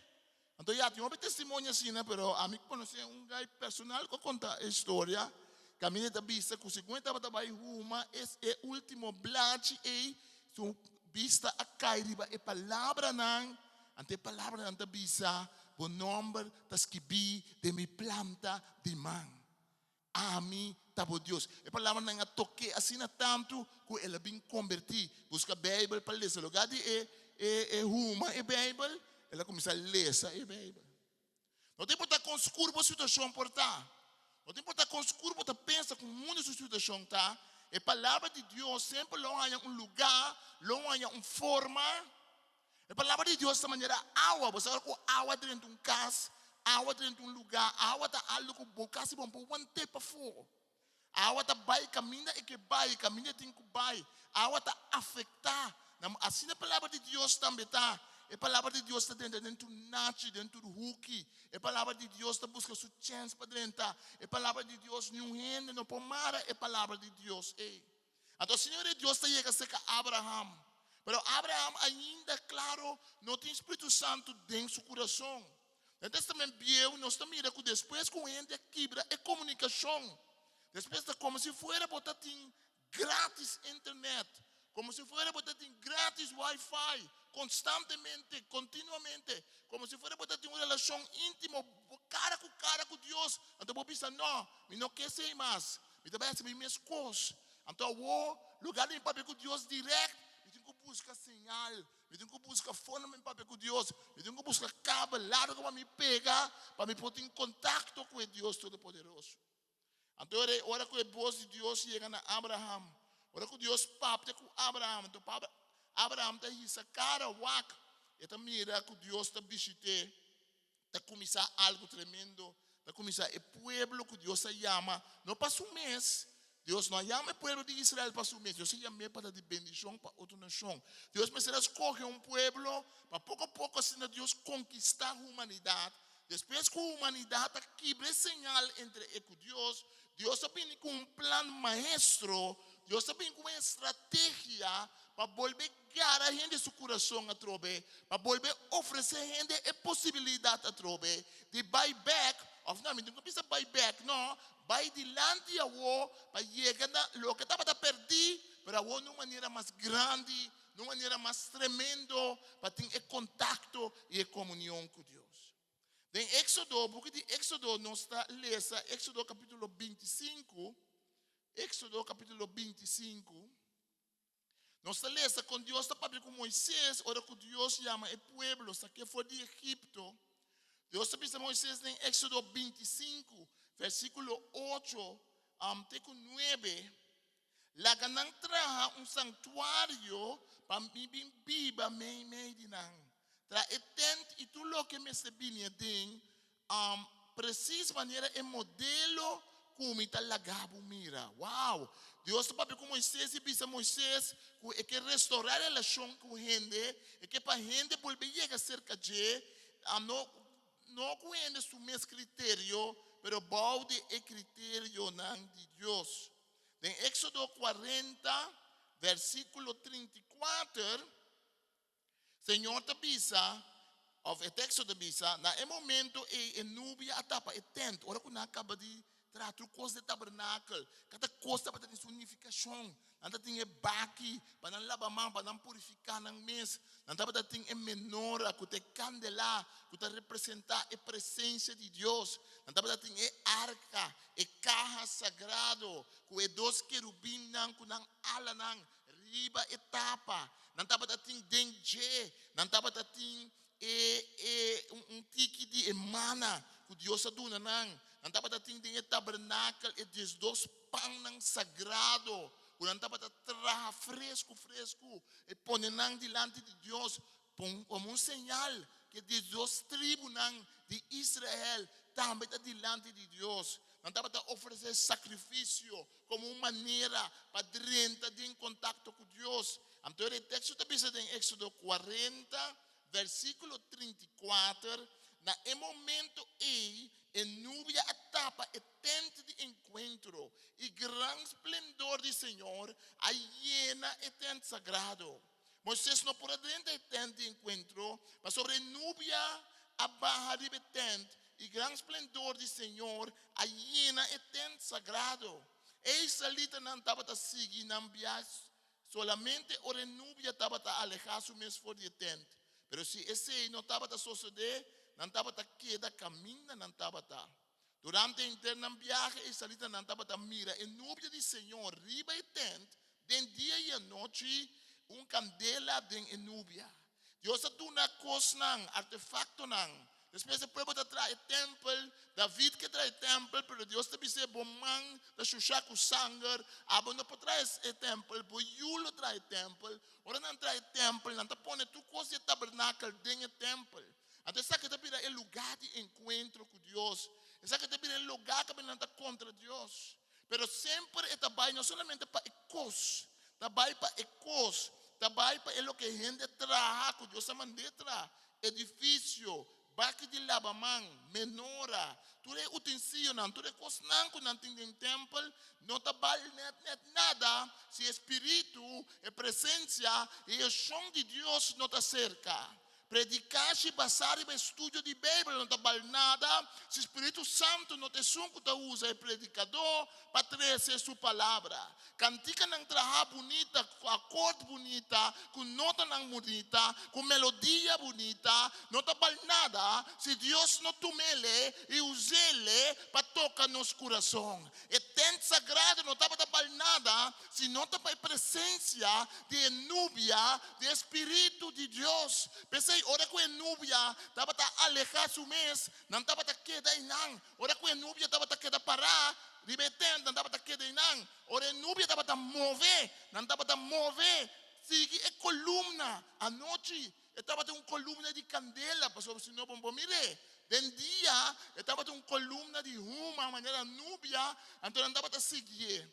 Então já tinha um testemunho assim, né? Pero a mim conhece guy personal que conta a história. Caminho da vista que o segundo estava trabalhando uma é o último blade e so vista a cairiba e palavra não, ante palavra não da vista, o nome das que bi de mi planta de man. A mim tabo Deus. E palavra não a toque assim na tanto que ela bem converti. Busca a Bíblia para ler. Se lugar de uma a Bíblia, ela começa a ler a Bíblia. Não tem importa com escuro a situação por tá. Não tem importa com escuro para pensa com muita situação tá. A palavra de Deus sempre não há lugar, não há forma. A palavra de Deus da maneira água, você sabe que água dentro de casa, água dentro de lugar, água está algo que boca se bom por um tempo fora. Água está vai caminha e que vai caminha tem que vai. Água está afetar. Assim a palavra de Deus também está. A palavra de Deus está dentro do nachi, dentro do huki. A palavra de Deus está buscando sua chance para dentro. A palavra de Deus não rende, não pomara. A palavra de Deus é. Então o Senhor de Deus está chegando a ser Abraham. Mas Abraham ainda, claro, não tem Espírito Santo dentro do seu coração. No Testamento Velho, nós estamos mirando que depois que o ente quebra é comunicação. Depois é como se fosse botar grátis internet. Como se fosse botar grátis Wi-Fi. Constantemente, continuamente. Como se fosse botar uma relação íntima, cara com Deus. Então eu penso, não, eu não quero ser mais. Eu também ser minhas coisas. Então o lugar de papel com Deus direto, eu tenho que buscar sinal. Eu tenho que buscar forma de papel com Deus. Eu tenho que buscar cabo, lado para me pegar, para me pôr em contato com Deus Todo-Poderoso. Então, a hora que o voz de Deus chega na Abraham, a hora que Deus papo com Abraham, então Abraham está aí, essa cara, wak, e está mira que Deus está visitando, está começar algo tremendo, está começar o pueblo que Deus se chama, não passa mês. Deus não chama o povo de Israel para o mês. Deus se chama para dar bendição para outra nação. Deus me será escolher pueblo para pouco a pouco assim Deus conquistar a humanidade. Depois que a humanidade quebra señal entre Deus, Deus está vindo com um plano maestro. Deus está vindo com uma estratégia para volver a gente seu coração a trobe, para volver oferecer a gente a possibilidade a trobe de buy back. Of não, não precisa buy back, não. Vai dilante a o para chegar lo que estava a perder, para o de uma maneira mais grande, de uma maneira mais tremenda, para ter contato e comunhão com Deus. Em Éxodo, porque de Éxodo nós está lendo, Éxodo capítulo 25, Éxodo capítulo 25, nós está lendo quando Deus está falando com Moisés, ora que Deus chama o povo, que foi de Egipto. Deus está dizendo a Moisés em Éxodo 25, versículo 8 até 9, la ganan traja un santuario para mi viva me dinan. Tra etent y tú lo que me se viene den precis maneira é modelo como está lagabo mira. Wow. Deus está para com Moisés e disse a Moisés que restaurar a relação com gente, que para gente volver a cerca de não com gente su mesmo critério, pero baude e critério de Deus. Em Éxodo 40, versículo 34, Senhor te avisa, o texto te avisa, na momento e nuvem atapa e tento, ora que acaba de tratar coisa de tabernáculo, cada coisa para ter significação, nada tem baki, para não lavar mão, para não purificar não mês, nada tem menora, que te candela, que te representar a presença de Deus, nada tem arca, e caja sagrado, que dois querubim não, que não ala não, riba etapa, nada tem dengue, nada tem tiki de emana, que Deus aduna não. Não estava tendo tabernáculo e dos dois pães sagrados. Não estava traga fresco e pondo diante de Deus como um sinal que dos dois tribos de Israel também está diante de Deus. Não estava oferecer sacrifício como uma maneira para entrar em contato com Deus. Então o texto está pensando em Éxodo 40, versículo 34. na momento a nuvem tapa o tente de encontro e grande esplendor do Senhor a llena o tente sagrado. Moisés não pôde dentro do tente de encontro, mas sobre a nuvem abaixo do tente e grande esplendor do Senhor a llena o tente sagrado. E salita não estava a seguir na viagem, solamente a nuvem estava a alejar-se mesmo fora do tente. Pero se esse não estava a suceder, não estava a quedar caminho, não estava a. Durante a interna viagem, essa salita não estava a mirar a nuvem do Senhor, riba e tente, de dia e a noite, candela de nuvem. Deus tu na coisa não, artefacto não. Depois o povo traz templo, David que traz templo, pero Deus te dice bomang, da shushaku sangar, abo não traz o templo, boiulo traz templo, ora não traz templo, não te pone tu coisa tabernáculo dentro do templo. Então essa que te pira é lugar de encontro com Deus, essa que te pira é lugar que não está contra Deus, pero sempre é trabalho não somente para ecos, trabalho para ecos, trabalho para lo que a gente trabalha com Deus a mandar edifício. Baki de labamang, menora, tu é utensílio não, tu é coisa não que não tem em templo, não trabalha nada, se espírito, a presença e o som de Deus não te cerca. Predicar se basar em estudo de Bíblia não trabalha nada, se o Espírito Santo não te sunco te usa o predicador para trazer sua palavra. Cantica não trabalha bonita, com acorde bonita, com nota não bonita, com melodia bonita, não trabalha nada, se Deus não tome ele e use ele para tocar nos coração. E tente sagrado não trabalha nada, se não tem a presença de nuvem, de Espírito de Deus. Pensei, ora que a nuvem estava a alejar su mês, não estava a quedar em não. Ora que a nuvem estava a quedar parar, libertando, não estava a quedar em não. Ora a nuvem estava a mover, não estava a mover. Sigue a coluna, à noite, estava a coluna de candela, pastor, se não, mire. De dia, estava a coluna de uma maneira nuvem, então não estava a seguir,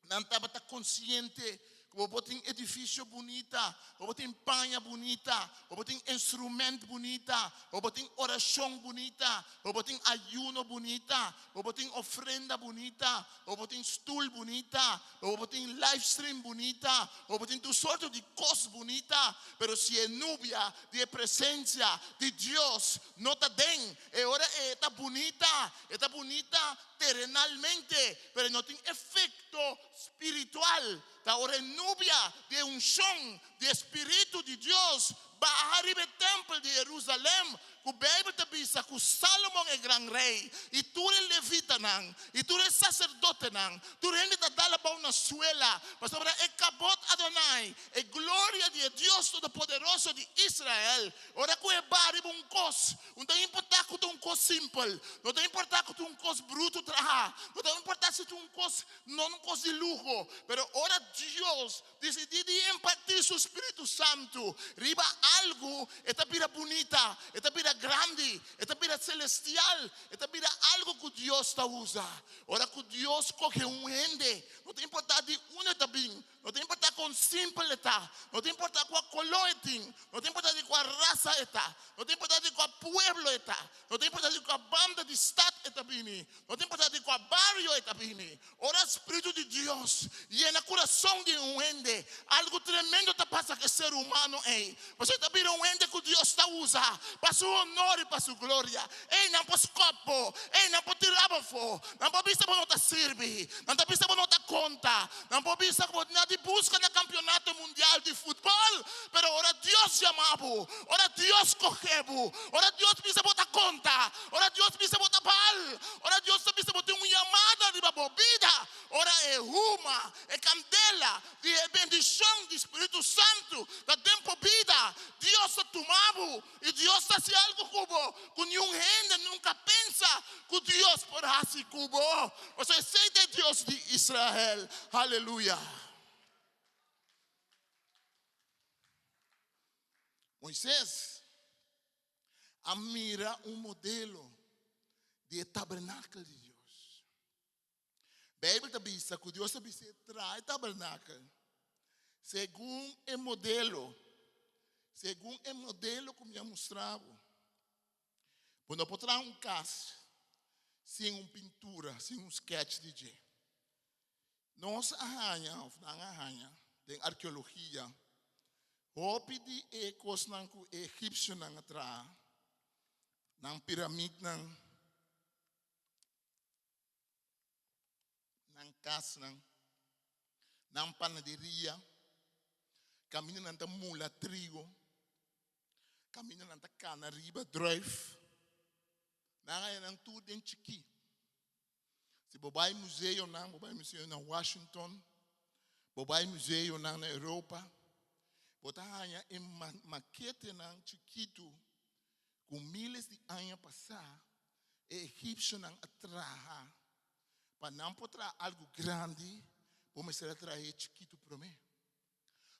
não estava a consciente. Ou tem edifício bonita, ou tem panha bonita, ou tem instrumento bonita, ou tem oração bonita, ou tem ayuno bonita, ou tem ofrenda bonita, ou tem stool bonita, ou tem live stream bonita, ou tem tu sorte de coisas bonita, pero se é nuvem de presença de Deus, não está bem, e ora está bonita terrenalmente, pero não tem efeito espiritual. Ahora nubia de unción de Espíritu de Dios va arriba el templo de Jerusalén. O Bíblia te diz que Salomão é grande rei e tu eres levita não, e tu eres sacerdote não, tu eres de dar para uma suela, mas sobre o cabot Adonai, a glória de Deus Todo-Poderoso de Israel. Ora que é barriga cos, não tem importar que tu cos simples, não tem importar que tu cos bruto trabalhar, não tem importar se tu cos não cos de luxo, pero ora Deus decidiu impartir seu Espírito Santo, riba algo, esta vida bonita, esta vida grande, esta vida celestial, esta vida algo que Deus está usa. Ora que Deus coge gente, não tem importar de onde está bem, não tem importar com simples está, não tem importar com a color está, não tem importar de qual raça está, não tem importar de qual pueblo está, não tem importar de qual banda de estado está bem, não tem importar de qual barrio está bem. Ora Espírito de Deus, e no coração de gente, algo tremendo está passando que ser humano é. Você está vendo gente que Deus está usando para sua honor e para sua glória. Ei, não pode escapar, ei, não pode tirar fora, não pode pensar que não está servir, não pode pensar que não está conta, não pode pensar que não está busca no campeonato mundial de futebol, mas ora Deus chamava, ora Deus cogeu, ora Deus pensa botar conta, ora Deus pensa botar bal, ora Deus pensa botar chamada de vida, ora é uma, é candela de bendição do Espírito Santo, da tempo vida, Deus está tomado e Deus está se algo cubo, que nenhum gente nunca pensa que Deus porá se cubo. Você é Deus de Israel, aleluia. Moisés admira modelo de tabernáculo de Deus. A Bíblia diz que Deus traz tabernáculo segundo o modelo que me mostrava. Quando eu trago casa sem uma pintura, sem um sketch DJ. Nós arranha, tem arqueologia. Hopi de ecos ng Egipcio nang atra, ng piramid ng kas ng panaderia, caminho ng mula trigo, caminho ng cana riba drive, nangayon ang tudo em Chiqui. Si bobay museo ng Washington, bobay museo ng na Europa, botahanya em maquete ng Chiquito, com miles de anos passar, egípcio não atraha, para não poder algo grande, começar a trazer Chiquito para mim.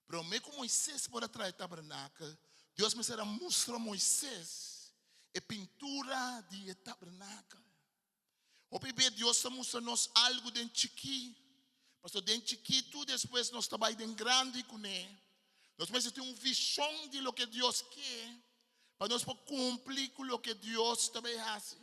Para mim, como Moisés pode trazer tabernáculo, Deus me será mostrar Moisés a pintura de tabernáculo. O bebê Deus está mostrando-nos algo dentro de Chiqui, pastor dentro de Chiquito, depois nós trabalhamos em grande com ele. Nós precisamos ter uma visão de lo que Deus quer, para nós cumprir com o que Deus também faz.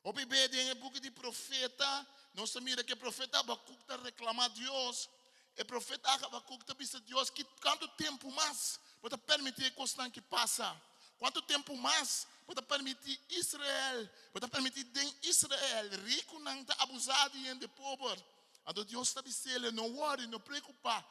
O bebê tem um pouco de profeta, nós mira que o profeta Abacuc está reclamando a Deus, e o profeta Abacuc está dizendo a Deus que quanto tempo mais pode permitir a coisa que passa, quanto tempo mais pode permitir Israel, pode permitir Israel, rico não está abusado e de pobre. Então Deus está dizendo, não worry, não preocupa.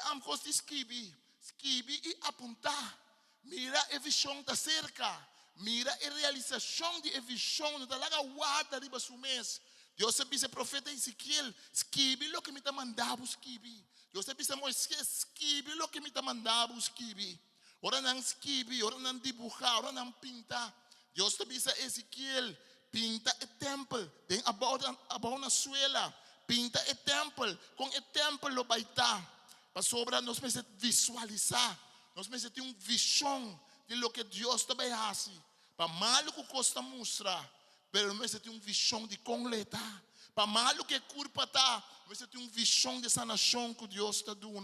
Am costi scrivi e apontar. Mira a visão da cerca. Mira a realização de a visão da laga guarda riba sumes. Deus se disse profeta Ezequiel, scrivi lo que me está mandando scrivi. Deus se disse Moisés, scrivi lo que me está mandando scrivi. Ora não scrivi, ora não dibujar, ora não pintar. Deus te disse Ezequiel, pinta o templo, tem about na suela. Pinta o templo, com o templo lo baita. Para sobra, nós precisamos visualizar, nós precisamos ter uma visão de lo que Deus também faz. Para malo que custa mostrar, mas nós precisamos ter uma visão de completar. Para malo que curva está, nós precisamos ter uma visão de sanação que Deus está dando.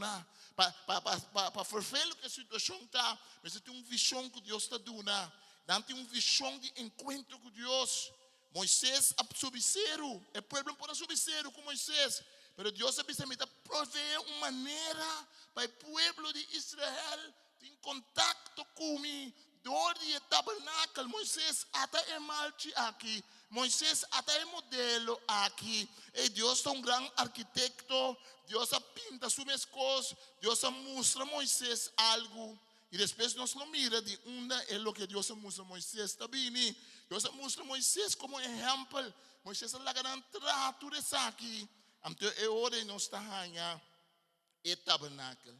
Para forfeiro que a situação está, nós precisamos ter uma visão que Deus está dando. Não tem uma visão de encontro com Deus. Moisés subsero, o povo pode subsero com Moisés. Pero Deus precisa prover uma maneira para o povo de Israel ter contato comigo. Dori tabernáculo, Moisés até é malte aqui. Moisés até é modelo aqui. E Deus é um grande arquiteto. Deus pinta suas coisas. Deus mostra a Moisés algo. E depois nós não mira de onde é o que Deus mostra a Moisés. Também, Deus mostra a Moisés como exemplo. Moisés é a grande trato desse aqui. Então, é hora de nós estar e tabernáculo.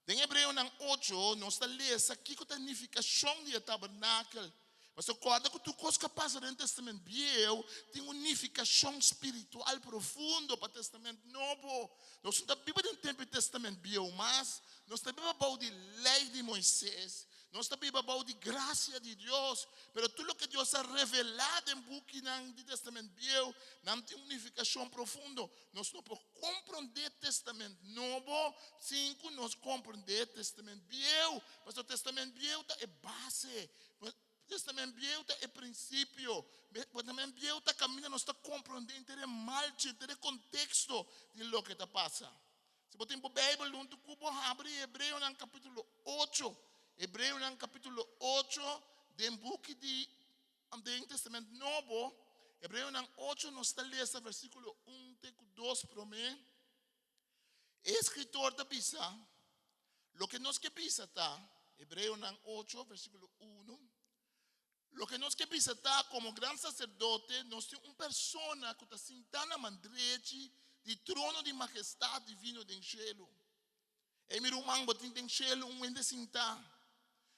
Em Hebreu 8, nós estamos lendo aqui a unificação do tabernáculo. Mas acorda que tu coisa que passa no Testamento Velho tem unificação espiritual profunda para o Testamento Novo. Nós não estamos no tempo do Testamento Velho, mas nós estamos falando de lei de Moisés. Nós estamos falando de graça de Deus. Mas tudo o que Deus ha revelado no book do Testamento Velho não tem unificação profunda. Nós não podemos compreender o Testamento Novo sem que nós compreender o Testamento Velho. Mas o Testamento Velho é base. O Testamento Velho é princípio. O Testamento Velho caminha, nós estamos compreendendo o malte, o contexto de lo que está passando. Se você tem a Bíblia, junto com o abre Hebreu no capítulo 8. Hebreu no capítulo 8, do book do Testamento Novo. Hebreu no 8, nós estamos lendo versículo 1 até 2 para mim. O escritor da Bisa, o que nós que Bisa está, Hebreu no 8, versículo 1. Lo que nós que está como grande sacerdote, nós temos uma pessoa que está sentada na mandrete de trono de majestade divino do cielo. E meu irmão, botin do cielo ende sentar.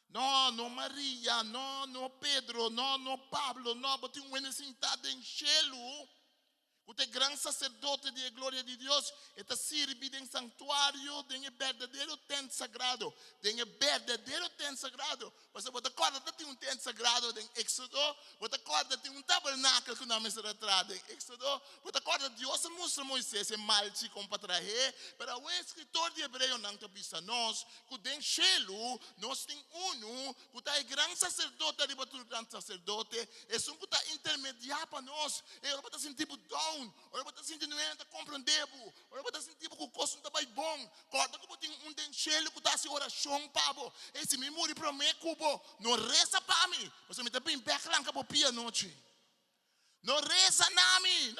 Não Maria, não Pedro, não Pablo, não, botin ende sentar do cielo. Usted es gran sacerdote de gloria de Dios. Está sirve en santuario, en el verdadero templo sagrado. En el verdadero templo sagrado. Você acorda que tem templo sagrado em Éxodo. Você acorda que tem tabernáculo que não é retrado em Éxodo. Você acorda que Deus mostra a Moisés em Malte como para trazer. Mas o escritor de Hebreu não está dizendo nós que tem Shelo, nós tem que está gran sacerdote, arriba do gran sacerdote. É que está intermediário para nós. Ele está sentindo dom. Ora bota sentindo não compreendebo. Ora bota sentindo que o costo não está bom. Corta que botem denchelo que está se oração pabo. Esse me muri para mim cubo. Não reza para mim. Você me está bem backlang que pia noite. Não reza na mim.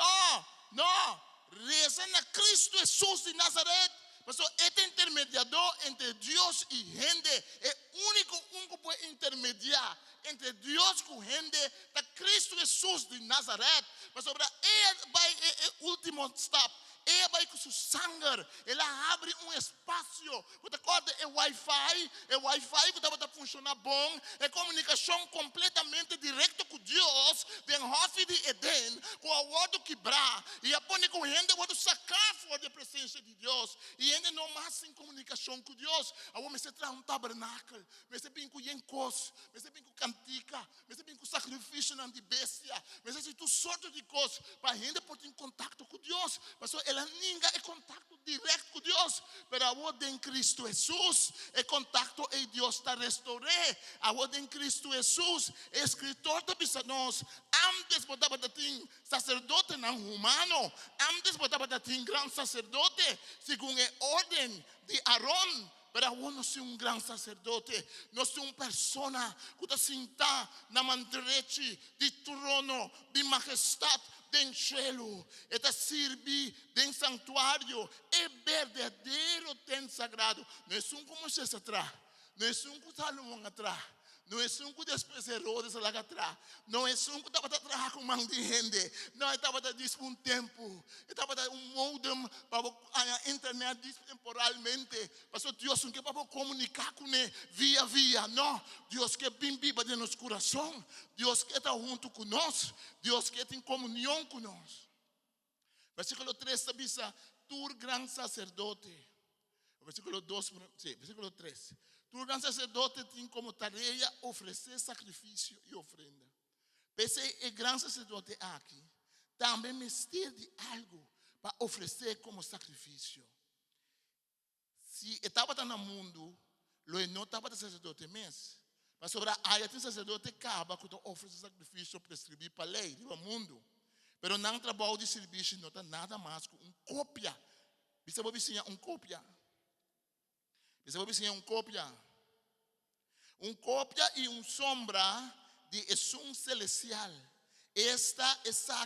Não. Reza na Cristo Jesus de Nazaré. Mas este intermediador entre Deus e gente é único que pode intermediar entre Deus e gente, é Cristo Jesus de Nazaré. Mas sobre ele vai o último step. Ele vai com seu sangue, ele abre espaço. Você acorda, é Wi-Fi que estava funcionando bom, é comunicação completamente direta com Deus, den hof de Eden, com o outro quebrar, e a põe com gente, o outro sacar fora da presença de Deus, e ainda não mais em comunicação com Deus. Agora, você traz tabernáculo, você vem com encos, você vem com cantica, você vem com sacrifício na bestia, você tem tudo sorte de coisas, para a gente pode ter contato com Deus, mas ninguém é contato direto com Deus, mas agora em Cristo Jesus é contato e Deus está restaurando. Agora em Cristo Jesus, o escritor está dizendo nós, antes botava de ter sacerdote não humano, antes botava de ter grande sacerdote, segundo a ordem de Arão. Pero agora não sou grande sacerdote, não sou uma pessoa que está sentada na mantreche de trono de majestade del cielo. Está sirve del santuário, é verdadeiro templo sagrado. Não é como Moisés atrás, não é como Salomão atrás, não é como depois Herodes lá atrás, não é como estava atrás com mão de gente, não estava um tempo, estava modem para a internet temporalmente, mas Deus não quer para comunicar com ele via, não. Deus quer bem viva de nosso coração, Deus quer estar junto conosco, Deus quer ter comunhão conosco. Versículo 3 diz: tu grande sacerdote. Versículo 2, sim, versículo 3. Tu grande sacerdote tem como tarefa oferecer sacrifício e ofrenda. Pese o grande sacerdote aqui, também mistério de algo para oferecer como sacrifício. Se estava no mundo, não estava sacerdote mesmo. Mas sobre a área tem sacerdote acaba que oferece sacrifício prescrevido para a lei do mundo. Mas não trabalho de serviço não está nada mais que uma cópia. Você pode dizer uma cópia. Você pode dizer uma cópia. Uma cópia e uma sombra de um celestial. Esta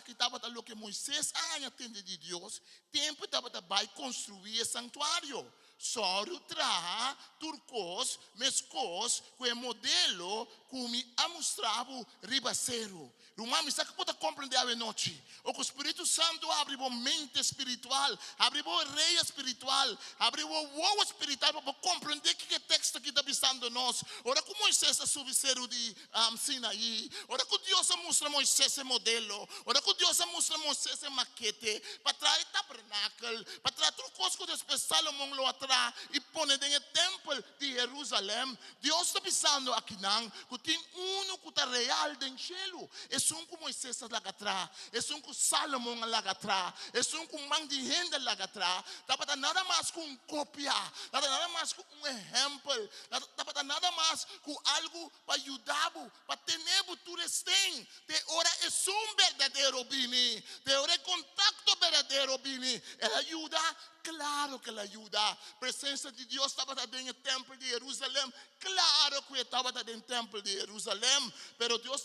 que estava o que Moisés atende de Deus, tempo estava para construir o santuário. Só tra turcos, mescos, que é modelo que me mostrava ribaceiro. Rumami, sabe que pode compreender a noite? O que o Espírito Santo abre a mente espiritual, abre a rei espiritual, abre o uau espiritual para compreender que texto aqui está pensando nós. Ora que Moisés é subicero de Sinaí, ora que Deus mostra a Moisés esse modelo, ora que Deus mostra a Moisés esse maquete, para trazer tabernáculo, para trazer turcos que depois Salomão lo atrás e põe no templo de Jerusalém. Deus está pensando aqui não, que tem que está real dentro do cielo. É que Moisés lá atrás, é que Salomão lá atrás, é que mão de gente lá atrás. Está nada mais com cópia, está nada mais com exemplo, está nada mais com algo para ajudar, para ter tudo tem. De hora é verdadeiro bini, de hora é contato verdadeiro bini. Ela ajuda. Claro que ela ajuda. A presença de Deus estava dentro do templo de Jerusalém. Claro que estava dentro do templo de Jerusalém. Mas Deus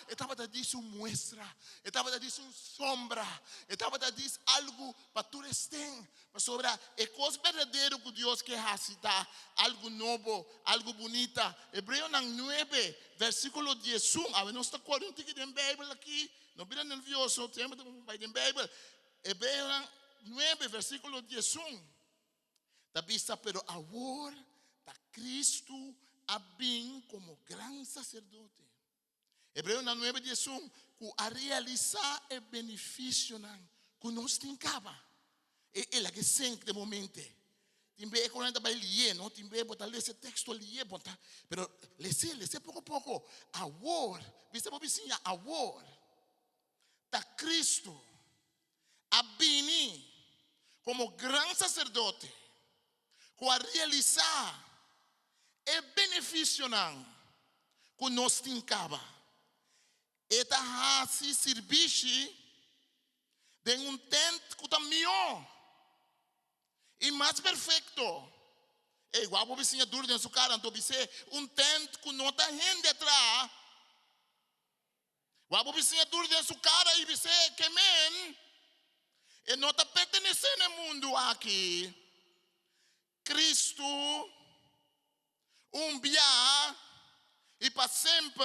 estava dando uma muestra. Estava dando uma sombra. Estava dando algo para todos terem. Mas sobre a coisa verdadeira que Deus quer citar. Algo novo, algo bonito. Hebreu 9, versículo 11. A ver, nós estamos correndo na Bíblia aqui. Não fica nervioso. Temos que ir na Bíblia. Hebreu 9, versículo 11. Da vista, pero agora está Cristo a bem como gran sacerdote. Hebreu 9, 11, que a realizar o benefício que nós tincava. Ela que sente de momento. Timbe quando anda vai ler, não? Timbe botar esse texto ler, botar. Pero lê pouco a pouco. Agora, você pode dizer agora. Tá Cristo a vir como grande sacerdote, com a realizar o benefício que nós tincava. Eta se serviço de tempo que está melhor e mais perfeito. É igual para você dúvida em sua cara, então você tempo que não está gente atrás. Igual para você dúvida em sua cara e você que men e não está pertencendo ao mundo aqui. Cristo dia e para sempre.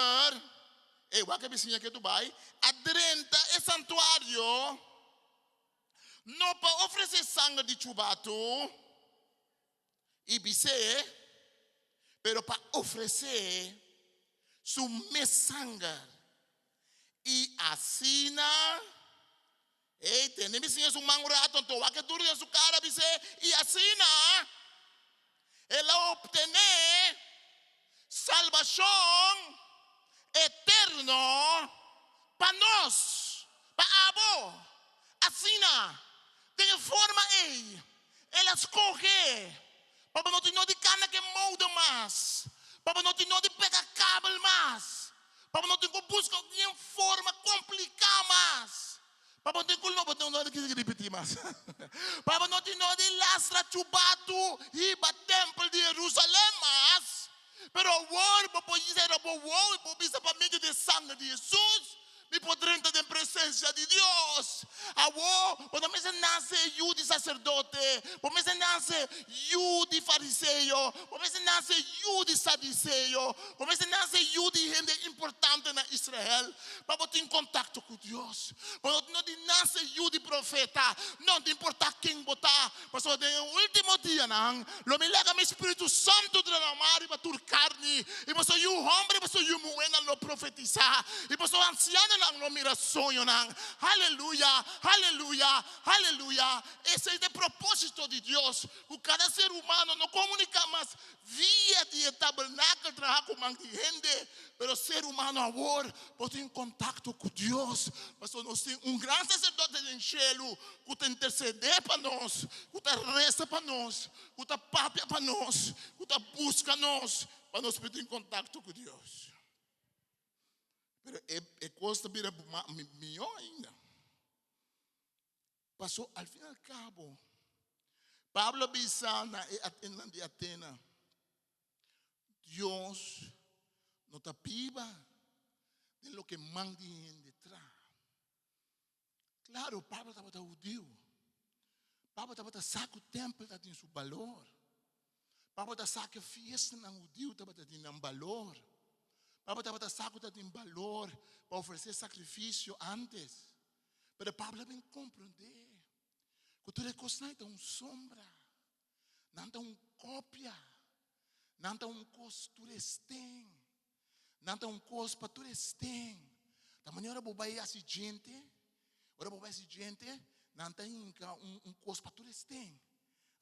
É igual que você que tu vai aderenta é santuário. Não para oferecer sangue de chubato e bise, pero para oferecer su sangue. E assim, tem nem bichinha su mangurato, então vai que duro em sua cara bise e assim, ela obtener salvação eterno para nós, para abo, assim, de forma ela escolhe, para não ter de carne que molda mais, para não ter de pegar cabo mais, para não ter que buscar em forma complicada mais, para não ter que repetir mais, para não ter de lastra chubato e para o templo de Jerusalém mais, pero agora para dizer para meio de sangue de Jesus. Me poder entrar em presença de Deus. Quando você nasce de sacerdote, quando você nasce de fariseu, quando você nasce de sadiceu, quando você nasce de gente importante na Israel, para você ter contato com Deus. Quando você nasce de profeta, não te importa quem botar, porque no último dia, lo milagre do Espírito Santo derramar e para tua carne, e você o homem, você o mulher não profetizar, e você o anciano não mira sonho, aleluia, aleluia, aleluia. Esse é o propósito de Deus. O cada ser humano não comunica mais via de tabernáculo, trabalhar com gente, mas o ser humano agora pode ter um contato com Deus. Mas nós temos grande sacerdote no céu que está interceder para nós, que está reza para nós, que está papia para nós, que está busca nós, para nós poder ter contato com Deus. Pero a coisa vira melhor ainda. Passou, al fim e al cabo, Pablo disse de Atenas, Deus não está piba de lo que manda detrás. Claro, Pablo estava judío. Pablo estava saco o templo, tem seu valor. Pablo estava saco a fiesta no judío, tem um valor. Pablo estava saco de valor para oferecer sacrifício antes. Mas Pablo vem compreender que toda coisa não é uma sombra, não é uma cópia, não é uma coisa que tu tem, não é uma coisa para tu tem. Da maneira que você é gente, ora você é gente, não tem uma coisa para tu tem.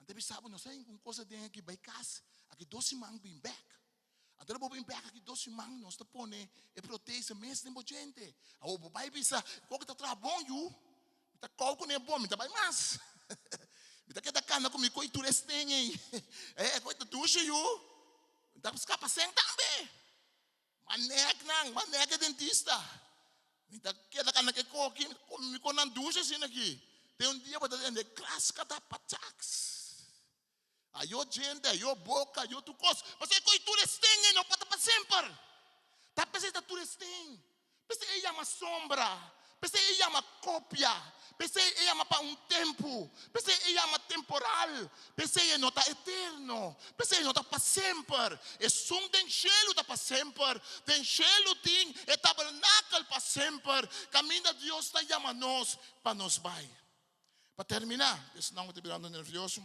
Então, sabe, não sei uma coisa que vai casa, aqui 12 mãos bem back. Até o bem back aqui 12 mãos, nós te põe e protege mesmo de gente. O pai pensa, qual que está bom, you? Está qual que não é bom, me está bem mais. Me está que da cana comigo, e tu tem aí. Coita tu, you? Está escapa sem também. Maneca dentista. Me está que da cana que coque, me conan ducha assim aqui. Tem dia para ter clasca da patax. Aí gente, aí boca, aí tu coisa. Mas é que tu tem, não pode para sempre. Tá pensando que tu tem. Pensei que é uma sombra. Pensei que é uma cópia. Pensei que é para um tempo. Pensei que é uma temporal. Pensei que não está eterno. Pensei que não está para sempre. É som do céu está para sempre. Do céu tem é tabernáculo para sempre. Caminho de Deus está chamando nós para nos vai. Para terminar, senão eu estou virando nervioso.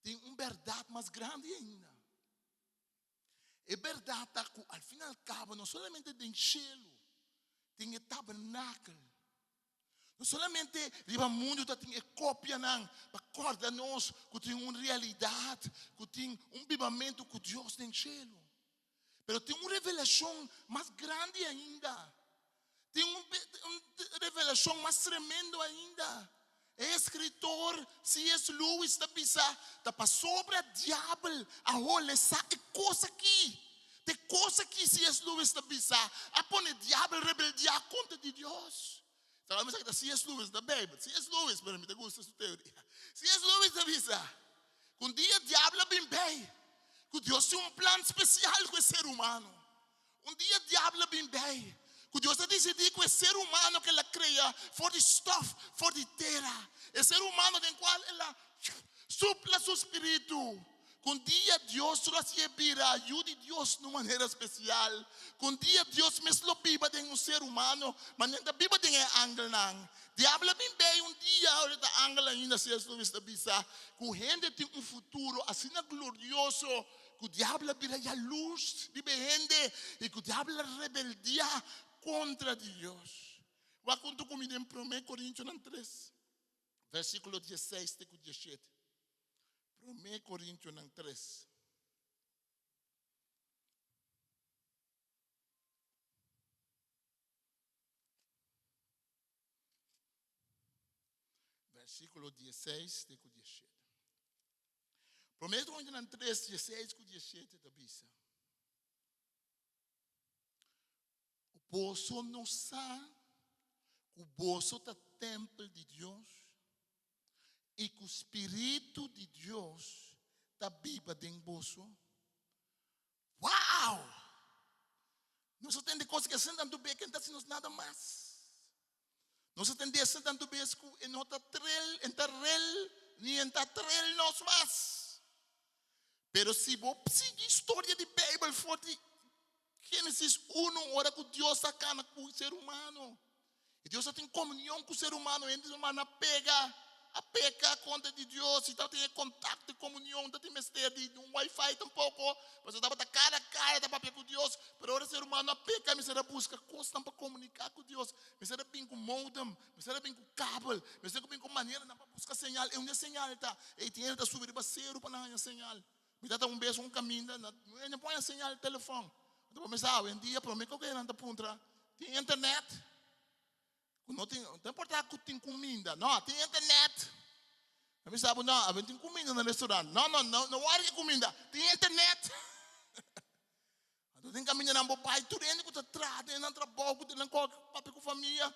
Tem uma verdade mais grande ainda. É verdade que, ao fim e ao cabo, não somente tem céu, tem o tabernáculo, Não somente o mundo tem cópia, não. Acorda-nos que tem uma realidade, que tem vivamento com Deus no céu. Mas tem uma revelação mais grande ainda. Tem uma revelação mais tremenda ainda. O escritor C.S. Lewis está sobre o diabo a olhar e coisa aqui. Tem coisa que C.S. Lewis está pensando. A pôr o diabo rebeldia contra de Deus. Então, vamos dizer que C.S. Lewis da Bíblia. C.S. Lewis, para mim, te gusta essa teoria. C.S. Lewis está pensando. Que um dia o diabo vem bem. Que Deus tem um plano especial com o ser humano. Um dia o diabo vem bem. Que Deus decidiu que o ser humano que ele cria for the stuff, for the terra. O ser humano em qual ele supla seu espírito. Que um dia Deus recebirá a ajuda de Deus de uma maneira especial. Que um dia Deus mesmo viva em um ser humano, mas não viva em ángel não. Diabo vem bem um dia, olha da ángel ainda se isso está bisa. Que o gente tem um futuro assim glorioso. Que o diabo vira a luz de gente e que o diabo rebeldia contra Deus. Vou contar comigo em 1 Coríntios 3, versículo 16 e 17. 1 Coríntios 3. Versículo 16 e 17. 1 Coríntios 3, 16 e 17 da Bíblia. O poço não sabe, o poço é o templo de Deus. E que o Espírito de Deus está vivo dentro do bolso. Uau! Não se tem de coisa que sentando bem, que não está nada mais. Não se tem de sentando bem, que não está trel, nem está trel nós mais. Pero se você seguir a história da Bíblia, for de Gênesis 1, hora que Deus sacana com o ser humano. E Deus tem comunhão com o ser humano, e o ser humano pega a pecar contra de Deus, então tem contato, comunhão, não tem mistério de um Wi-Fi tampouco, mas eu estava cara a cara, estava com Deus, mas o ser humano peca, me será busca coisa para comunicar com Deus, me será bem com modem, me será bem com cabo, me será bem com maneira para buscar señal, é uma señal, tá? E tem que subir para zero para não señal, me dá um beijo, um caminho, não põe a señal de telefone, então me sabe, um dia para mim que eu não punta, tem internet. Não importa que tem comida, não, tem internet. A mim sabe, não, tem comida no restaurante. Não há que comida, tem internet. Então tem caminho na boa pai, tudo ainda que está atrás, não trabalha, não papai com família.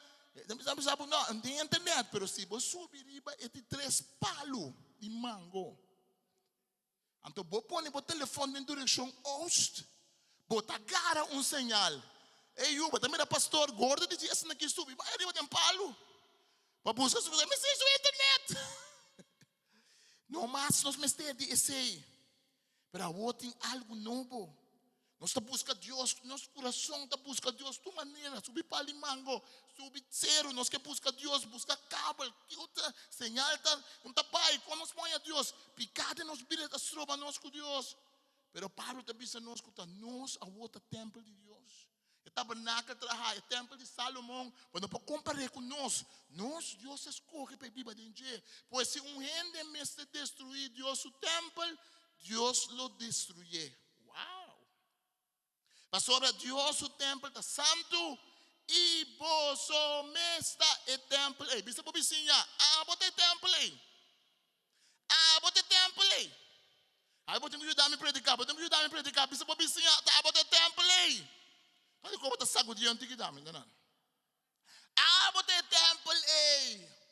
A mim sabe, não, tem internet, mas se você subir, é de 3 palos de mango. Então você põe o telefone em direção oeste, você agarra um sinal. Ei, Yuba, também é pastor gordo, dizia assim aqui subir, vai arriba de um palo. Para buscar subir, mas isso é internet. Não mais nós mestemos de esse. Mas agora tem algo novo. Nós estamos buscando Deus, nosso coração está buscando Deus de maneira. Subir para o mango, subir zero, nós queremos buscar Deus, buscar cabo, que outra señal, não está pai, quando nós põe a Deus, picada nos bilhas da trova, nós com Deus. Mas Paulo está dizendo nós que nós a outro templo de Deus. O tabernáculo, o templo de Salomão, quando para comparar com nós, Deus escolhe para viver dentro. Pois se um rende mestre destruir Deus o templo, Deus lo destruye. Uau! Pastor, Deus o templo está santo e vos mestre o templo. Ei, bisa por vizinha, bote templo aí. Bote templo aí. Aí vou ter que ajudar a me predicar, bisa por vizinha, bote templo aí. Olha como está sacudindo antiguidade, não? Bote templo aí.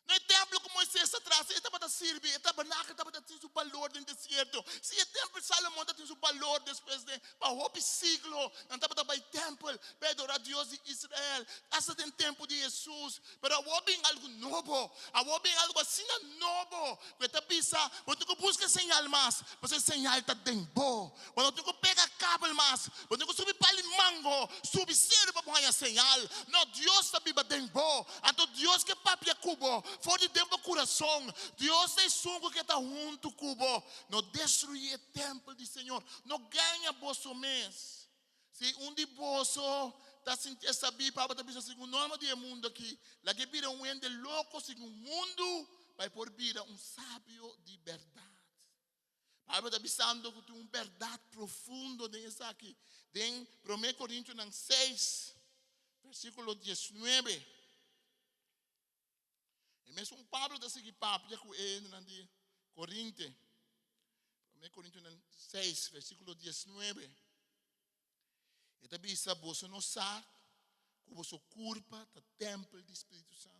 No templo como Moisés atrás, ele estava a servir, o tabernáculo estava a ter o valor no deserto. Se o templo de Salomão tem o valor depois de para siglo, não estava a ter templo para adorar Deus de Israel. Essa tem tempo de Jesus, mas agora vem algo novo, agora vem algo assim novo. Quando você pensa, quando você busca señal mais, você señal está dentro. Quando você pega cabo mais, quando você subir para o mango, subir zero para pôr a señal. Não, Deus está vivo dentro. Então Deus que papia cubo. For de dentro do coração, Deus é sungo que está junto cubo. Não destruir o templo do Senhor, não ganha vosso mês. Se de vosso tá sentindo essa Bíblia, Pablo tá pensando segundo norma do mundo aqui, lá que vira ende louco segundo mundo, vai por vira sábio de verdade. Pablo está pensando que tem verdade profunda nessa aqui. Em 1 Coríntios 6, versículo 19. E mesmo Pablo está seguindo papo com ele na Coríntios. 1 Coríntios 6, versículo 19. E está pensando, você não sabe que você culpa do templo do Espírito Santo.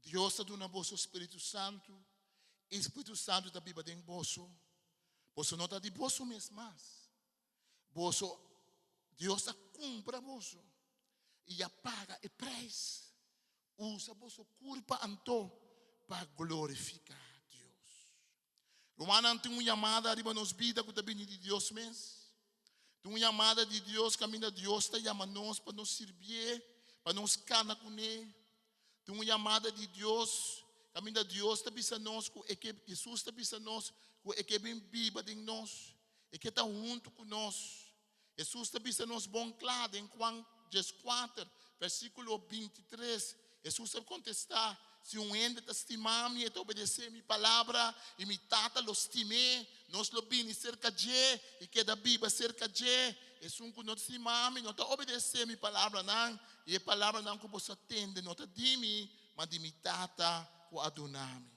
Deus está dando a você o Espírito Santo. O Espírito Santo está vivo dentro de você. Você não está de você mesmo mais. Deus está compra você. E paga o preço. Usa você culpa então para glorificar Deus. Romano tem uma chamada arriba nos vida que está vindo de Deus mesmo. Tem uma chamada de Deus, caminho de Deus está chamando nós para nos servir, para nos canar com Ele. Tem uma chamada de Deus, caminho de Deus está pensando nós, que Jesus está pensando nós, que é bem viva em nós, e que está junto com nós. Jesus está pensando nós bom claro, em Juan 4, versículo 23. Jesus vai contestar, se ente está estimando e está obedecendo a minha palavra, e me tata lo estimé, nós lo vini cerca de, e queda viva cerca de, Jesus que não estimamos, não está obedecendo a minha palavra, não, e a palavra não que você atende, não está de mim, mas de minha tata que adonami.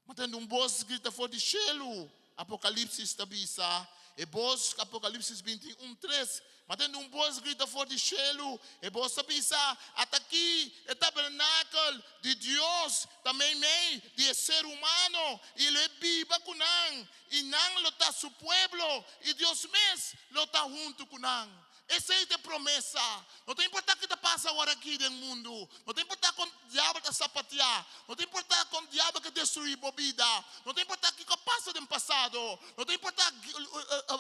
Mas tem voz grita fora de cielo, Apocalipse está bisa, e voz Apocalipse 21:3. Mas tem voz grita fora de cielo, e voz está bisa, até aqui o tabernáculo de Deus também meio de ser humano, e ele é viva com nós, e não lo está su pueblo, e Deus mesmo lo está junto com nós. Essa é a promessa. Não tem importância o que está passando agora aqui no mundo. Não tem importância com o diabo está sapatear. Não tem importância com o diabo que destruiu a vida. Não tem importância o que passa no passado. Não tem importância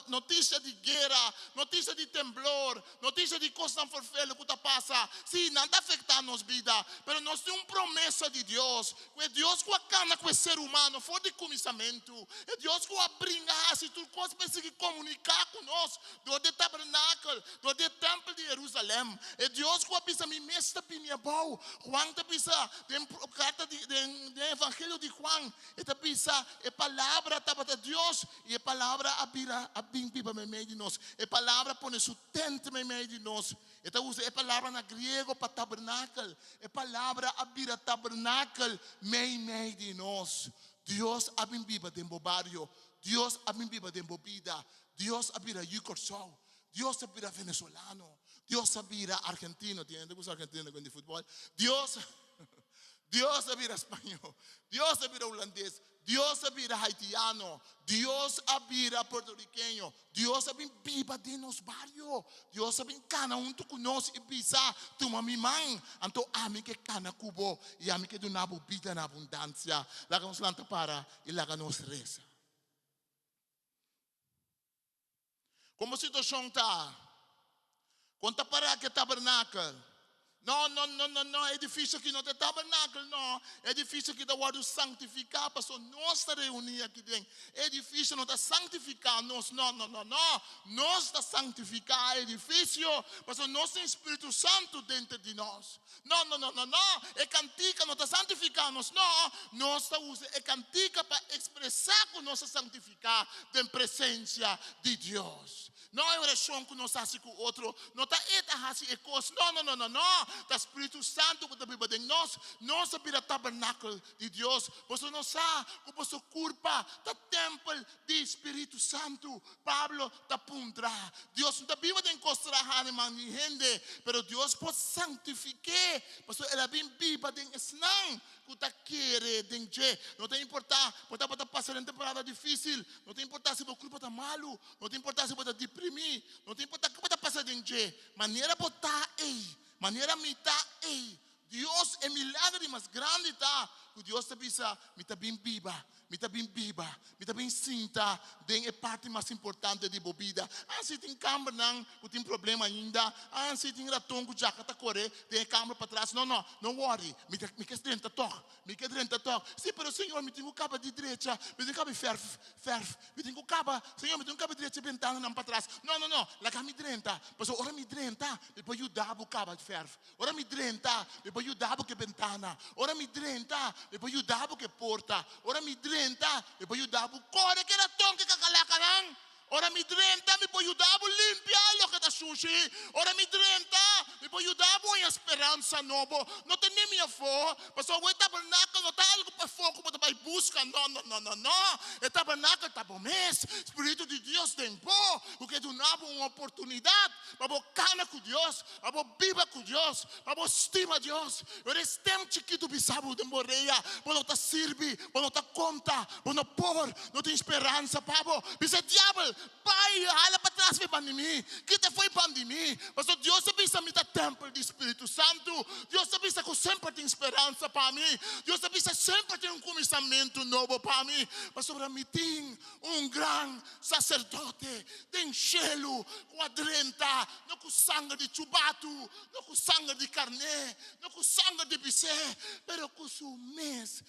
notícia de guerra, notícia de temblor, notícia de coisas não forfelas que está passando. Sim, não está afetando nossa vida. Mas nós temos uma promessa de Deus. Que Deus que acana com o ser humano fora de começamento. É Deus que brinca se tudo coisa para se comunicar conosco. Do tabernáculo, do templo de Jerusalém. É Deus que avisa me mestre pinha bom. Juan te avisa na carta do Evangelho de Juan. Ele avisa a palavra estava de Deus e a palavra abira viva no meio de nós. A palavra põe sustento no meio de nós. Então usa a palavra na grego para tabernáculo. A palavra abira tabernáculo meio de nós. Deus abim viva dentro do barrio. Deus abim viva dentro da vida. Deus abira Yucorsol. Dios se vira venezolano, Dios se vira argentino, ¿tienen que usar argentino con el fútbol? Dios se vira español, Dios se vira holandés, Dios se vira haitiano, Dios se vira puertorriqueño, Dios se viva de nos barrio, Dios se cana junto con nos y pisa, tu mami man, anto ami que cana cubo y ami que donabo vida en abundancia, la que nos lanta para y la que nos reza. Como a situação está? Conta para que tabernáculo? Não, é difícil que não tem tabernáculo, não. É difícil que da guarda santificar, para nós estar reunir aqui dentro. É difícil não está santificar nós, não. Nós está santificar, é difícil, para nós tem Espírito Santo dentro de nós. Não. É cantica, não está santificar nós, não. Nós está usando é cantica para expressar que nós está santificar em presença de Deus. Não é oração que nós fazemos com o outro. Não está fazendo coisas. Não. Está Espírito Santo que está vivendo em nós. Nós somos o tabernáculo de Deus. Você não sabe que você culpa do templo do Espírito Santo. Pablo está puntra. Deus não está vivendo em costrajar em gente. Mas Deus pode santificar. Porque Ele é bem viva em Islam. Que está querendo. Não tem importância. Pode passar em temporada difícil. Não tem importância se você culpa está malo. Não tem importância se você está deprimido. Não tem importância o que está passando em maneira botar maneira mitar Deus é milagre mais grande tá. O Deus te bisa, me está bem viva, mita bem biba, mita bem sinta, den é parte mais importante de bebida. Se tem câmera não, tem problema ainda. Se tem ratão que já está correr, tem câmera para trás. Não worry, me quer dentro toque. Sim, pero Senhor, me tem o cabo de direita, me tem o cabo ferf, me tem o cabo, Senhor, me tem o cabo de direita ventana não para trás. Não, lá me direita, mas ora me direita, depois ajudar o cabo de ferf. Ora me direita, depois ajudar o que ventana. Ora me direita, depois ajudar o que porta. Ora mi drenta, mi puoi aiutare a cuore che la tonca che calacaran. Ora mi drenta, mi puoi aiutare a limpiare lo che da sushi. Ora mi drenta, mi puoi aiutare a speranza nuovo. Non te ne mi affo, ma so vuoi tabernacle, non tal per fuoco, ma vai busca. No. E tabernacle tabo mes, Spirito di Dios tempo, porque donava uma oportunidade para bocana com Deus, para viva com Deus, para estima Deus. Eu estem chiquito bisabo de moreia, para não te servir, para não te conta, para não pôr, não tem esperança, pabo. Bisa diabo, pai, hala para trás foi pandemia, que te foi pandemia. Mas Deus sabia me dar templo do Espírito Santo. Deus sabia que sempre tem esperança para mim. Deus sabia que sempre tem começamento novo para mim. Mas sobre mim tem gran sacerdote, tem cielo, quadrenta, não com sangue de chubato, não com sangue de carne, não com sangue de bicé, pero com seu mês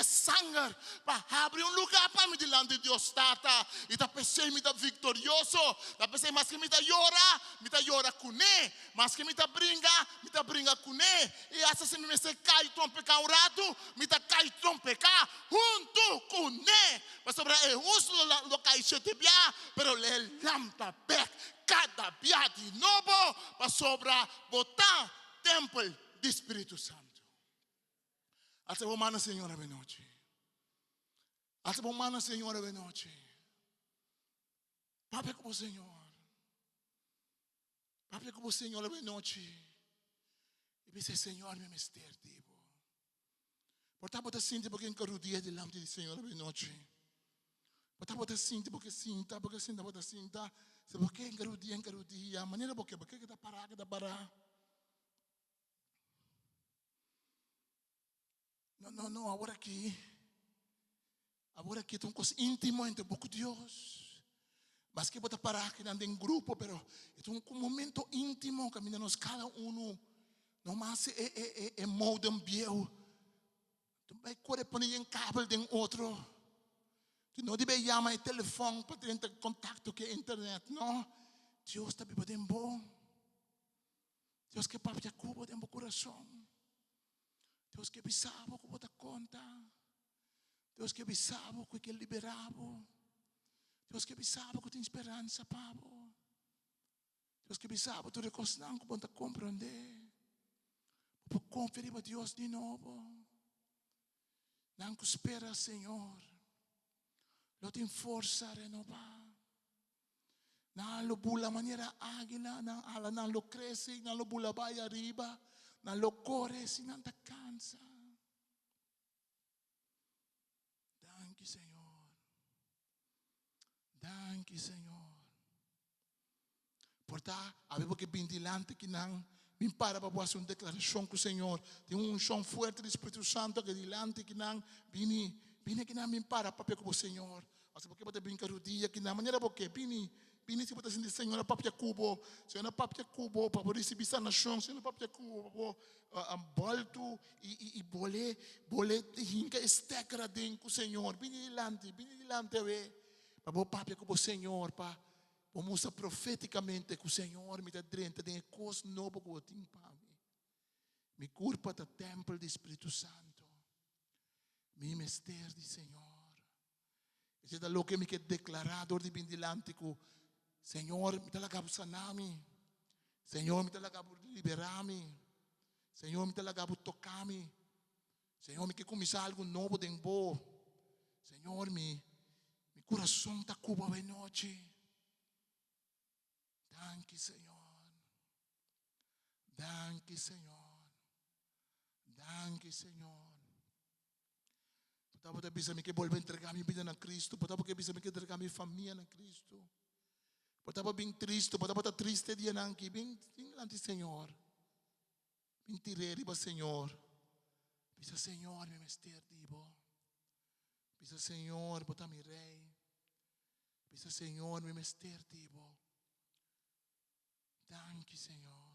sangue, para abrir lugar para mim diante de Deus Tata, e da pensei me da vitorioso, da pensei mas que me da llora com ele, mas que me da brinca com ele, e essa se me se cai trompecar um rato, me da cai trompecar, junto com ele, mas sobre uso lo cai chete bia, pero le lampa back, cada bia de novo, para sobra botar templo do Espírito Santo. Até o mana Senhora benoite. Até o mana Senhora benoite. Papai com o Senhor. Papai com o Senhor benoite. E disse Senhor me mister tipo. Portanto você sente porque encarudia delante do Senhor benoite. Portanto você sente porque sinta, você sinta. Se porque encarudia, maneira porque que dá parar. Não, agora aqui é uma coisa íntima entre pouco Deus. Mas que pode parar que não tem grupo, pero é um momento íntimo, caminhamos cada não mais é modo ambiente. Tu vai correr para em cabo de outro. Tu não deve chamar telefone para ter contato com a internet, não. Deus está bem bom. Deus que papai já cuba de meu coração. Deus que bisabo que bota conta. Deus que bisabo que liberabo. Deus que bisabo que tem esperança, pabo. Deus que bisabo tu recostar que bota compreender. Para conferir a Deus de novo. Não que espera, Senhor. Lo tem força a renovar. Não lo bula maneira águila, não lo cresce, não lo bula vai arriba. Na locura se não te cansa. Danke, Senhor. Danke, Senhor. Portanto, avevo que vir dilante que não me para fazer uma declaração com o Senhor. Tem som forte do Espírito Santo que dilante que não vini que não me para com o Senhor. Mas porque pode brincar o dia que na maneira porque vini se pode sentir Senhor papia cubo, Senhor papia cubo para receber sanação, Senhor papia cubo volto e bole hinca estegra dentro Senhor, vini dilante we para papia cubo Senhor para mostrar profeticamente que o Senhor me dá dentro de coisa nova que eu tenho para mim. Me curpa do templo do Espírito Santo, me mister de Senhor. Esse é o que me quer declarado de bem dilante que Senhor, me talaga por sanar-me. Senhor, me talaga por liberar-me. Senhor, me talaga por tocar-me. Senhor, me quer começar algo novo dentro. Senhor, meu coração está cuba bem noite. Danke, Senhor. Danke, Senhor. Danke, Senhor. Portanto, bisa me que volver a entregar minha vida na Cristo. Portanto, que bisa me que entregar minha família na Cristo. Portanto, bem triste, portanto, triste dia não que bem diante Senhor. Bem tirei para Senhor. Bisa Senhor me mister tipo. Bisa Senhor, bota mi rei. Bisa Senhor, mi mester tipo. Danke, Senhor.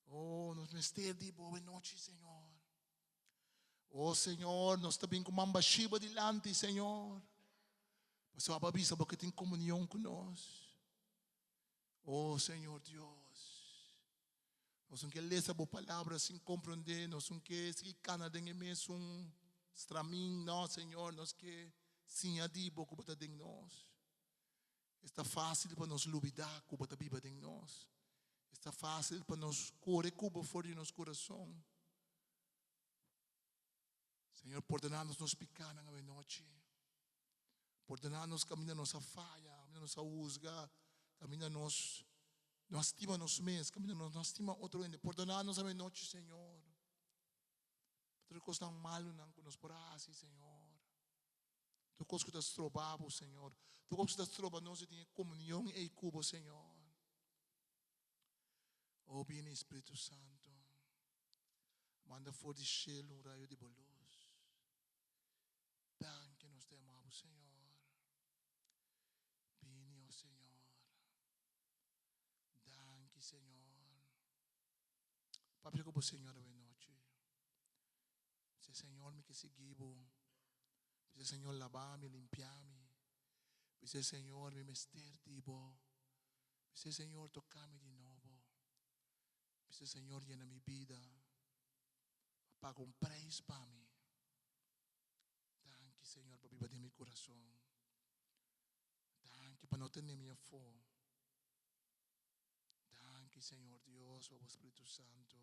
Oh, nos mester tipo, buenas noches, Senhor. Oh, Senhor, nós também com mamba shiba dilante, Senhor. Você vai avisa porque tem comunhão conosco. Oh, Senhor Deus. Nós não queremos ler essa boa palavra sem compreender. Nós não queremos que cada dia mais stramin, não, Senhor. Nós queremos sim a Deus, que bota em nós. Está fácil para nós lutar, que bota biba em nós. Está fácil para nós correr, que fora de nosso coração. Senhor, perdonar-nos nos pecados na noite. Perdonar-nos caminhar nossa falha, caminhar nossa usga, caminhar nos estima nos mesmos, caminhar nos estima outro ende. Perdonar-nos na noite, Senhor. Outra coisa não malo não que nos porase, Senhor. Tu coisa que estás trobado, Senhor. Tu coisa que estás trobado, nós temos comunhão e cubo, Senhor. Oh, bem Espírito Santo. Manda fora de cielo raio de luz. Danke nos te amamos, Senhor. Vini, oh Senhor. Danke, Senhor. Papi, como Senhor, a noite. Se Senhor me que seguivo. Se Senhor lavar-me, limpiar-me. Se Senhor me mester tipo. Se Senhor tocar-me de novo. Se Senhor llena mi vida. Paga um preço para mim. Danke, Senhor, para viver em meu coração. Danke para não ter minha fome. Danke, Senhor Deus, o Espírito Santo.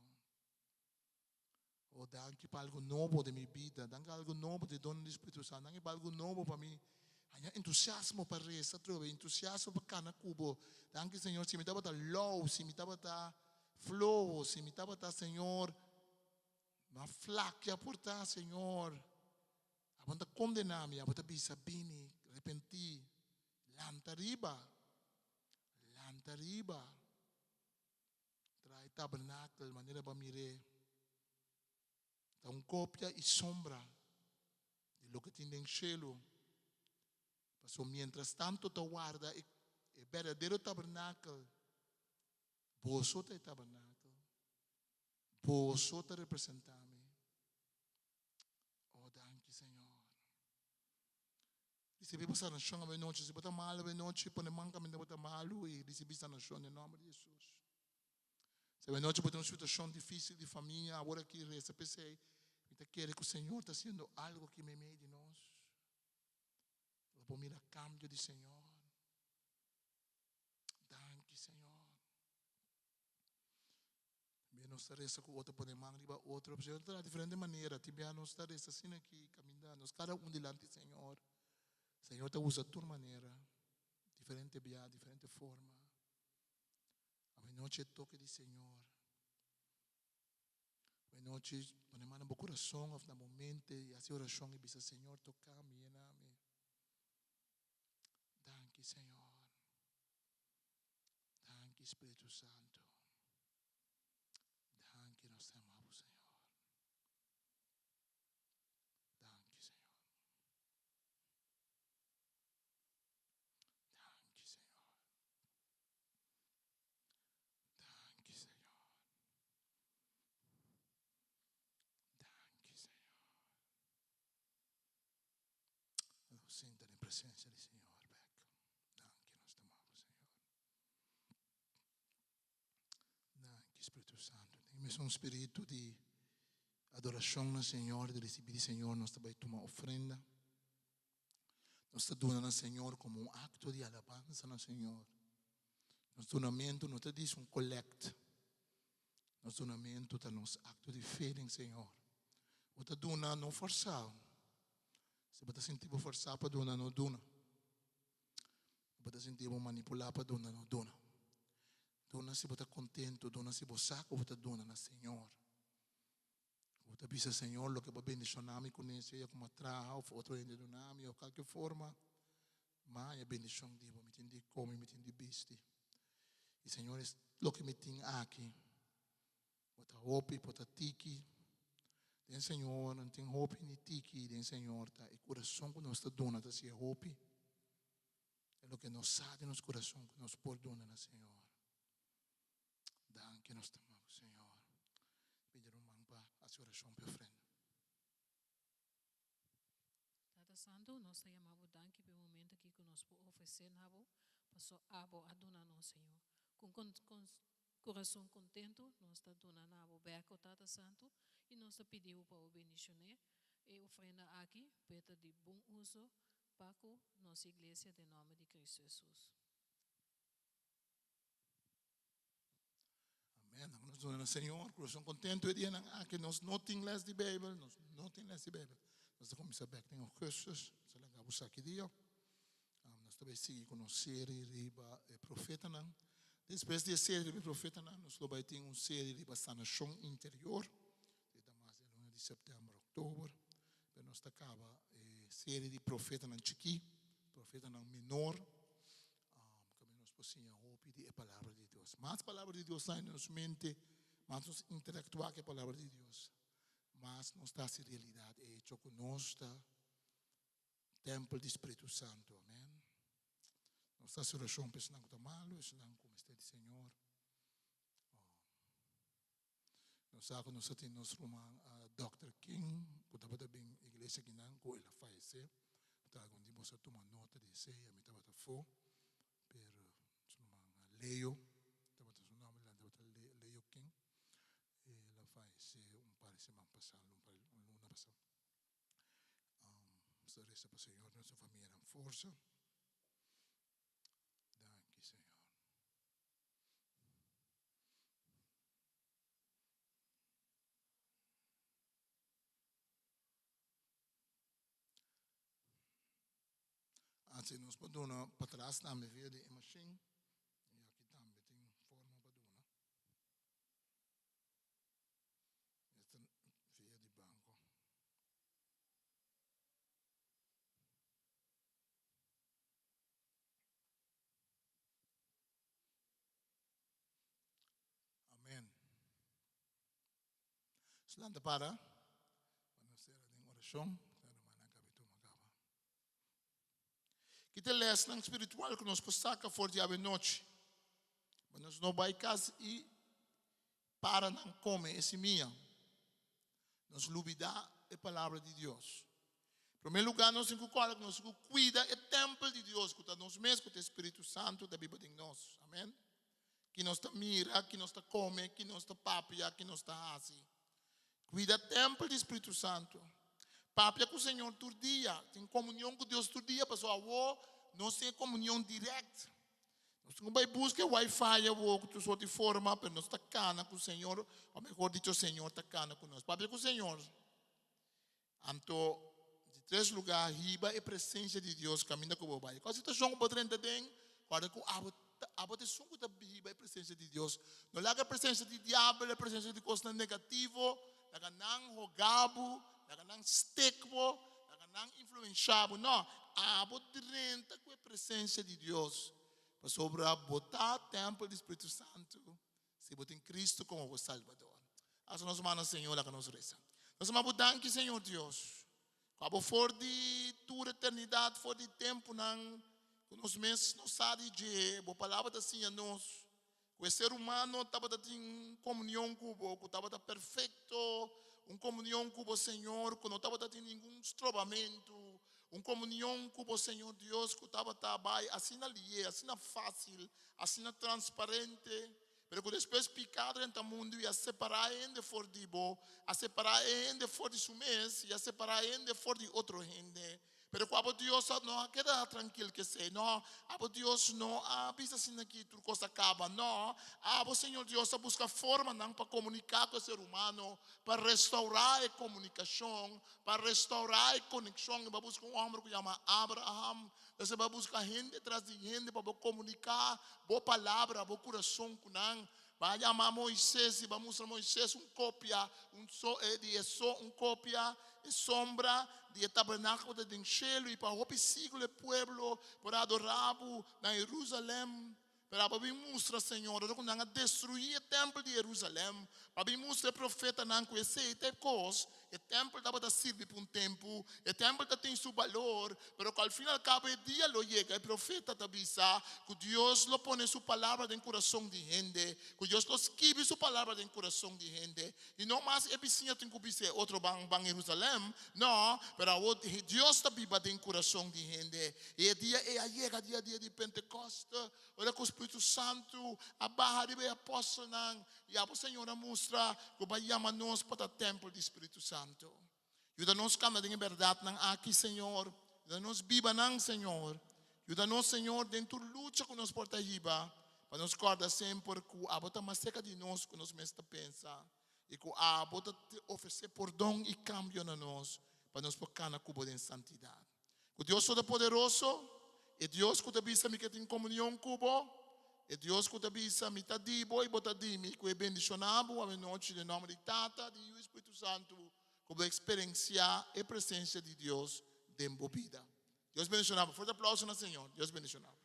Oh, danke para algo novo de minha vida. Danke para algo novo de dono do Espírito Santo. Danke para algo novo para mim. Há entusiasmo para essa trova, entusiasmo para cada cubo. Danke, Senhor, se me dá para low, se me dá para flow, se me dá para, Senhor, uma flaca por estar, Senhor. Abanta condenar-me, abanta bisa bini, arrepenti. Lanta riba. Trai tabernáculo, maneira para mirar. Está cópia e sombra de lo que tem em cielo. Passou, mientras tanto, te guarda o verdadeiro tabernáculo. Vos é tabernáculo. Vos te representame. Oh, danke, Senhor. Recebi essa nação a noite, se bota mal a noite, põe manca me bota malo e recebi essa nação em nome de Jesus. Se a noite bota uma situação difícil de família, agora que reza, pensei, eu quero que o Senhor está fazendo algo que me meio de nós. Eu vou mirar cambio de Senhor. Danke, Senhor. Também nós estaremos com outra pode manriba outra opção de diferente maneira. Também nós estaremos assim aqui caminhando, cada delante, Senhor. Senhor te usa a tua maneira, diferente via, diferente forma. A noite é toque de Senhor. A noite, quando manda o coração, no momento, e assim oração e bisa Senhor tocar-me e name. Danke, Senhor. Danke, Espírito Santo. Danke, nós te amamos, Senhor. Danke, Senhor. Danke, Senhor. Danke, Senhor. Danke, Senhor. Sinta a presença do Senhor, Beck. Danke, nós te amamos, Senhor. Danke, Espírito Santo. Temos um espírito de adoração no Senhor, de receber do Senhor. Nós também tomamos ofrenda. Nós te donamos ao Senhor como um acto de alabança no Senhor. Nosso donamento não te diz um collect. Nosso donamento está nos acto de fé em Senhor. O te dona não forçado. Se você sentir forçar para donar, não dona. Se você sentir manipular para donar, não dona. Dona se você contento, dona se você saco, você dona na Senhor. Você pensa, Senhor, lo que vai bendicionar-me com isso, eu como atrás, ou outro ende donar-me, ou qualquer forma. Mas a bendição de me tem de comer, me tem de vestir. E Senhor, é o que me tem aqui. Você ouve, você tiki. Den Senhor, não tem hope ni tiki, den Senhor, tá? E coração que nós está dona, tá? Se é hope. É o que nós sabe nos coração que nós por dona na Senhor. Danke nós estamos, Senhor. Pedir para a oração para frente. Tata Santo, nós te chamamos danke pelo momento aqui que nós podemos oferecer nabo, para abo adonar nós, Senhor. Com coração contento, nós te adonamos nabo beco, Tata Santo, e nós te pedimos para o bendicionar e oferenda aqui, para de bom uso para a nossa igreja, em nome de Cristo Jesus. Amém. Nós adoramos Senhor, coração contento e dia que nós não temos less de Bíblia, nós não temos less de Bíblia. Nós estamos a back em Augustus, se lá vamos aqui dia. Nós também seguimos com a série de profeta não. Depois da série de profeta não, nós também temos uma série de sanação interior. Desde mais de luna de setembro, outubro. Mas nós acaba a série de profeta não chiqui, profeta não menor. Que nós possamos ouvir a palavra de Deus. Mas a palavra de Deus está em nossa mente, mas nós interactuar com a palavra de Deus. Mas não está em realidade, é hecho com nós, templo do Espírito Santo, amém? Não está em oração para não estar malo, não como está o Senhor. Nós sabemos que nós temos nosso irmão, Dr. King, que estava bem na igreja que não, que ele faleceu. Então, quando nós tomamos nota de isso, a mim estava fora, pero nosso irmão Leo, estava o nome, Leo King. Ela faleceu par de semana passada, luna passada. Se resta para o Senhor, nossa família em força. Danke, Senhor. Antes nós podemos para trás na minha vida de machine. E aqui também tem forma para donar. Esta via de banco. Amém. Slanda para nós ter em oração, que te lesson espiritual que nós possamos for dia e noite. Mas nós não vai casa e para não comer esse minha. Nós lubidar a palavra de Deus. Em primeiro lugar, nós temos que cuidar o templo de Deus, que está nos mesmos, que o Espírito Santo da Bíblia em nós. Amém? Que nós está mira, que nós está come, que nós está papia, que nós está assim. Cuida o templo do Espírito Santo. Papia com o Senhor todo dia. Tem comunhão com Deus todo dia. Pessoal, não tem comunhão direta. Nós temos que buscar Wi-Fi, que tu só te forma, mas nós está cana com o Senhor. Ou melhor dito, o Senhor está cana com nós. Papia com o Senhor. Então, de três lugares, riba a presença de Deus caminha com o bairro. Quando você está jogando para dentro de quando você sungo da riba a presença de Deus. Não larga a presença de diabo, a presença de coisa negativa, larga não rogabo, larga não stekbo, larga não influenciabo. Não, abo dentro com a presença de Deus. Para sobre botar o templo do Espírito Santo, se botar em Cristo como o Salvador. Assim nós mandamos Senhor, que nós rezamos. Nós mandamos danke, Senhor Deus. Acabou for de tua eternidade, for de tempo, não. Que nós mesmos não sabemos de a palavra assim a nós. Que o ser humano estava em comunhão com o que estava perfeito, uma comunhão com o Senhor, que não estava tendo nenhum estrobamento, uma comunhão com o Senhor Deus, que estava assim ali, assim fácil, assim transparente. Mas que depois pecado dentro do mundo e a separar ainda for de bo, a separar ainda for de sumês e a separar ainda for de outro gente. Mas quando Deus não queda tranquilo que sei, não, Deus não avisa assim que tudo coisa acaba, não, o Senhor Deus busca forma não para comunicar com o ser humano, para restaurar a comunicação, para restaurar a conexão, para buscar um homem que chama Abraham, você vai buscar gente atrás de gente para comunicar, boa palavra, boa coração com não. Vai chamar Moisés e vai mostrar Moisés uma cópia, uma cópia e sombra do tabernáculo de Shelo e para o siglo do povo para adorar na Jerusalém. Pero para mostrar, Senhor, quando nós destruir o templo de Jerusalém, para mostrar o profeta não conhecer até coisa, o templo estava servir por tempo, o templo tem seu valor, mas ao final cabo o dia lo chega, o profeta te avisa que Deus lo põe sua palavra no coração de gente, que Deus lo escreve sua palavra no coração de gente, e não mais é vizinha tem que dizer outro bang Jerusalém, não, mas Deus está viva no coração de gente, e o dia é chega dia de Pentecoste, ora que o Espírito Santo abarra de apóstolo e a Senhor mostra que vai chamar nós para o templo do Espírito Santo. Ajuda-nos a em verdade aqui, Senhor. Ajuda-nos viva não, Senhor. Ajuda-nos, Senhor, dentro da luta que nos porta riba, para nos guardar sempre que a bota mais seca de nós que nos mesmo pensa e que a bota oferecer perdão e cambio na nós para nos focar na cuba de santidade. Que Deus Todo-Poderoso e Deus que te avisa que tem comunhão cubo, e Deus que te avisa que está dibo e bota dimi que é bendicionado a noite em nome de Tata, de Espírito Santo, que vai experienciar a presença de Deus dentro da vida. Deus bendicionado. Forte aplauso no Senhor. Deus bendicionado.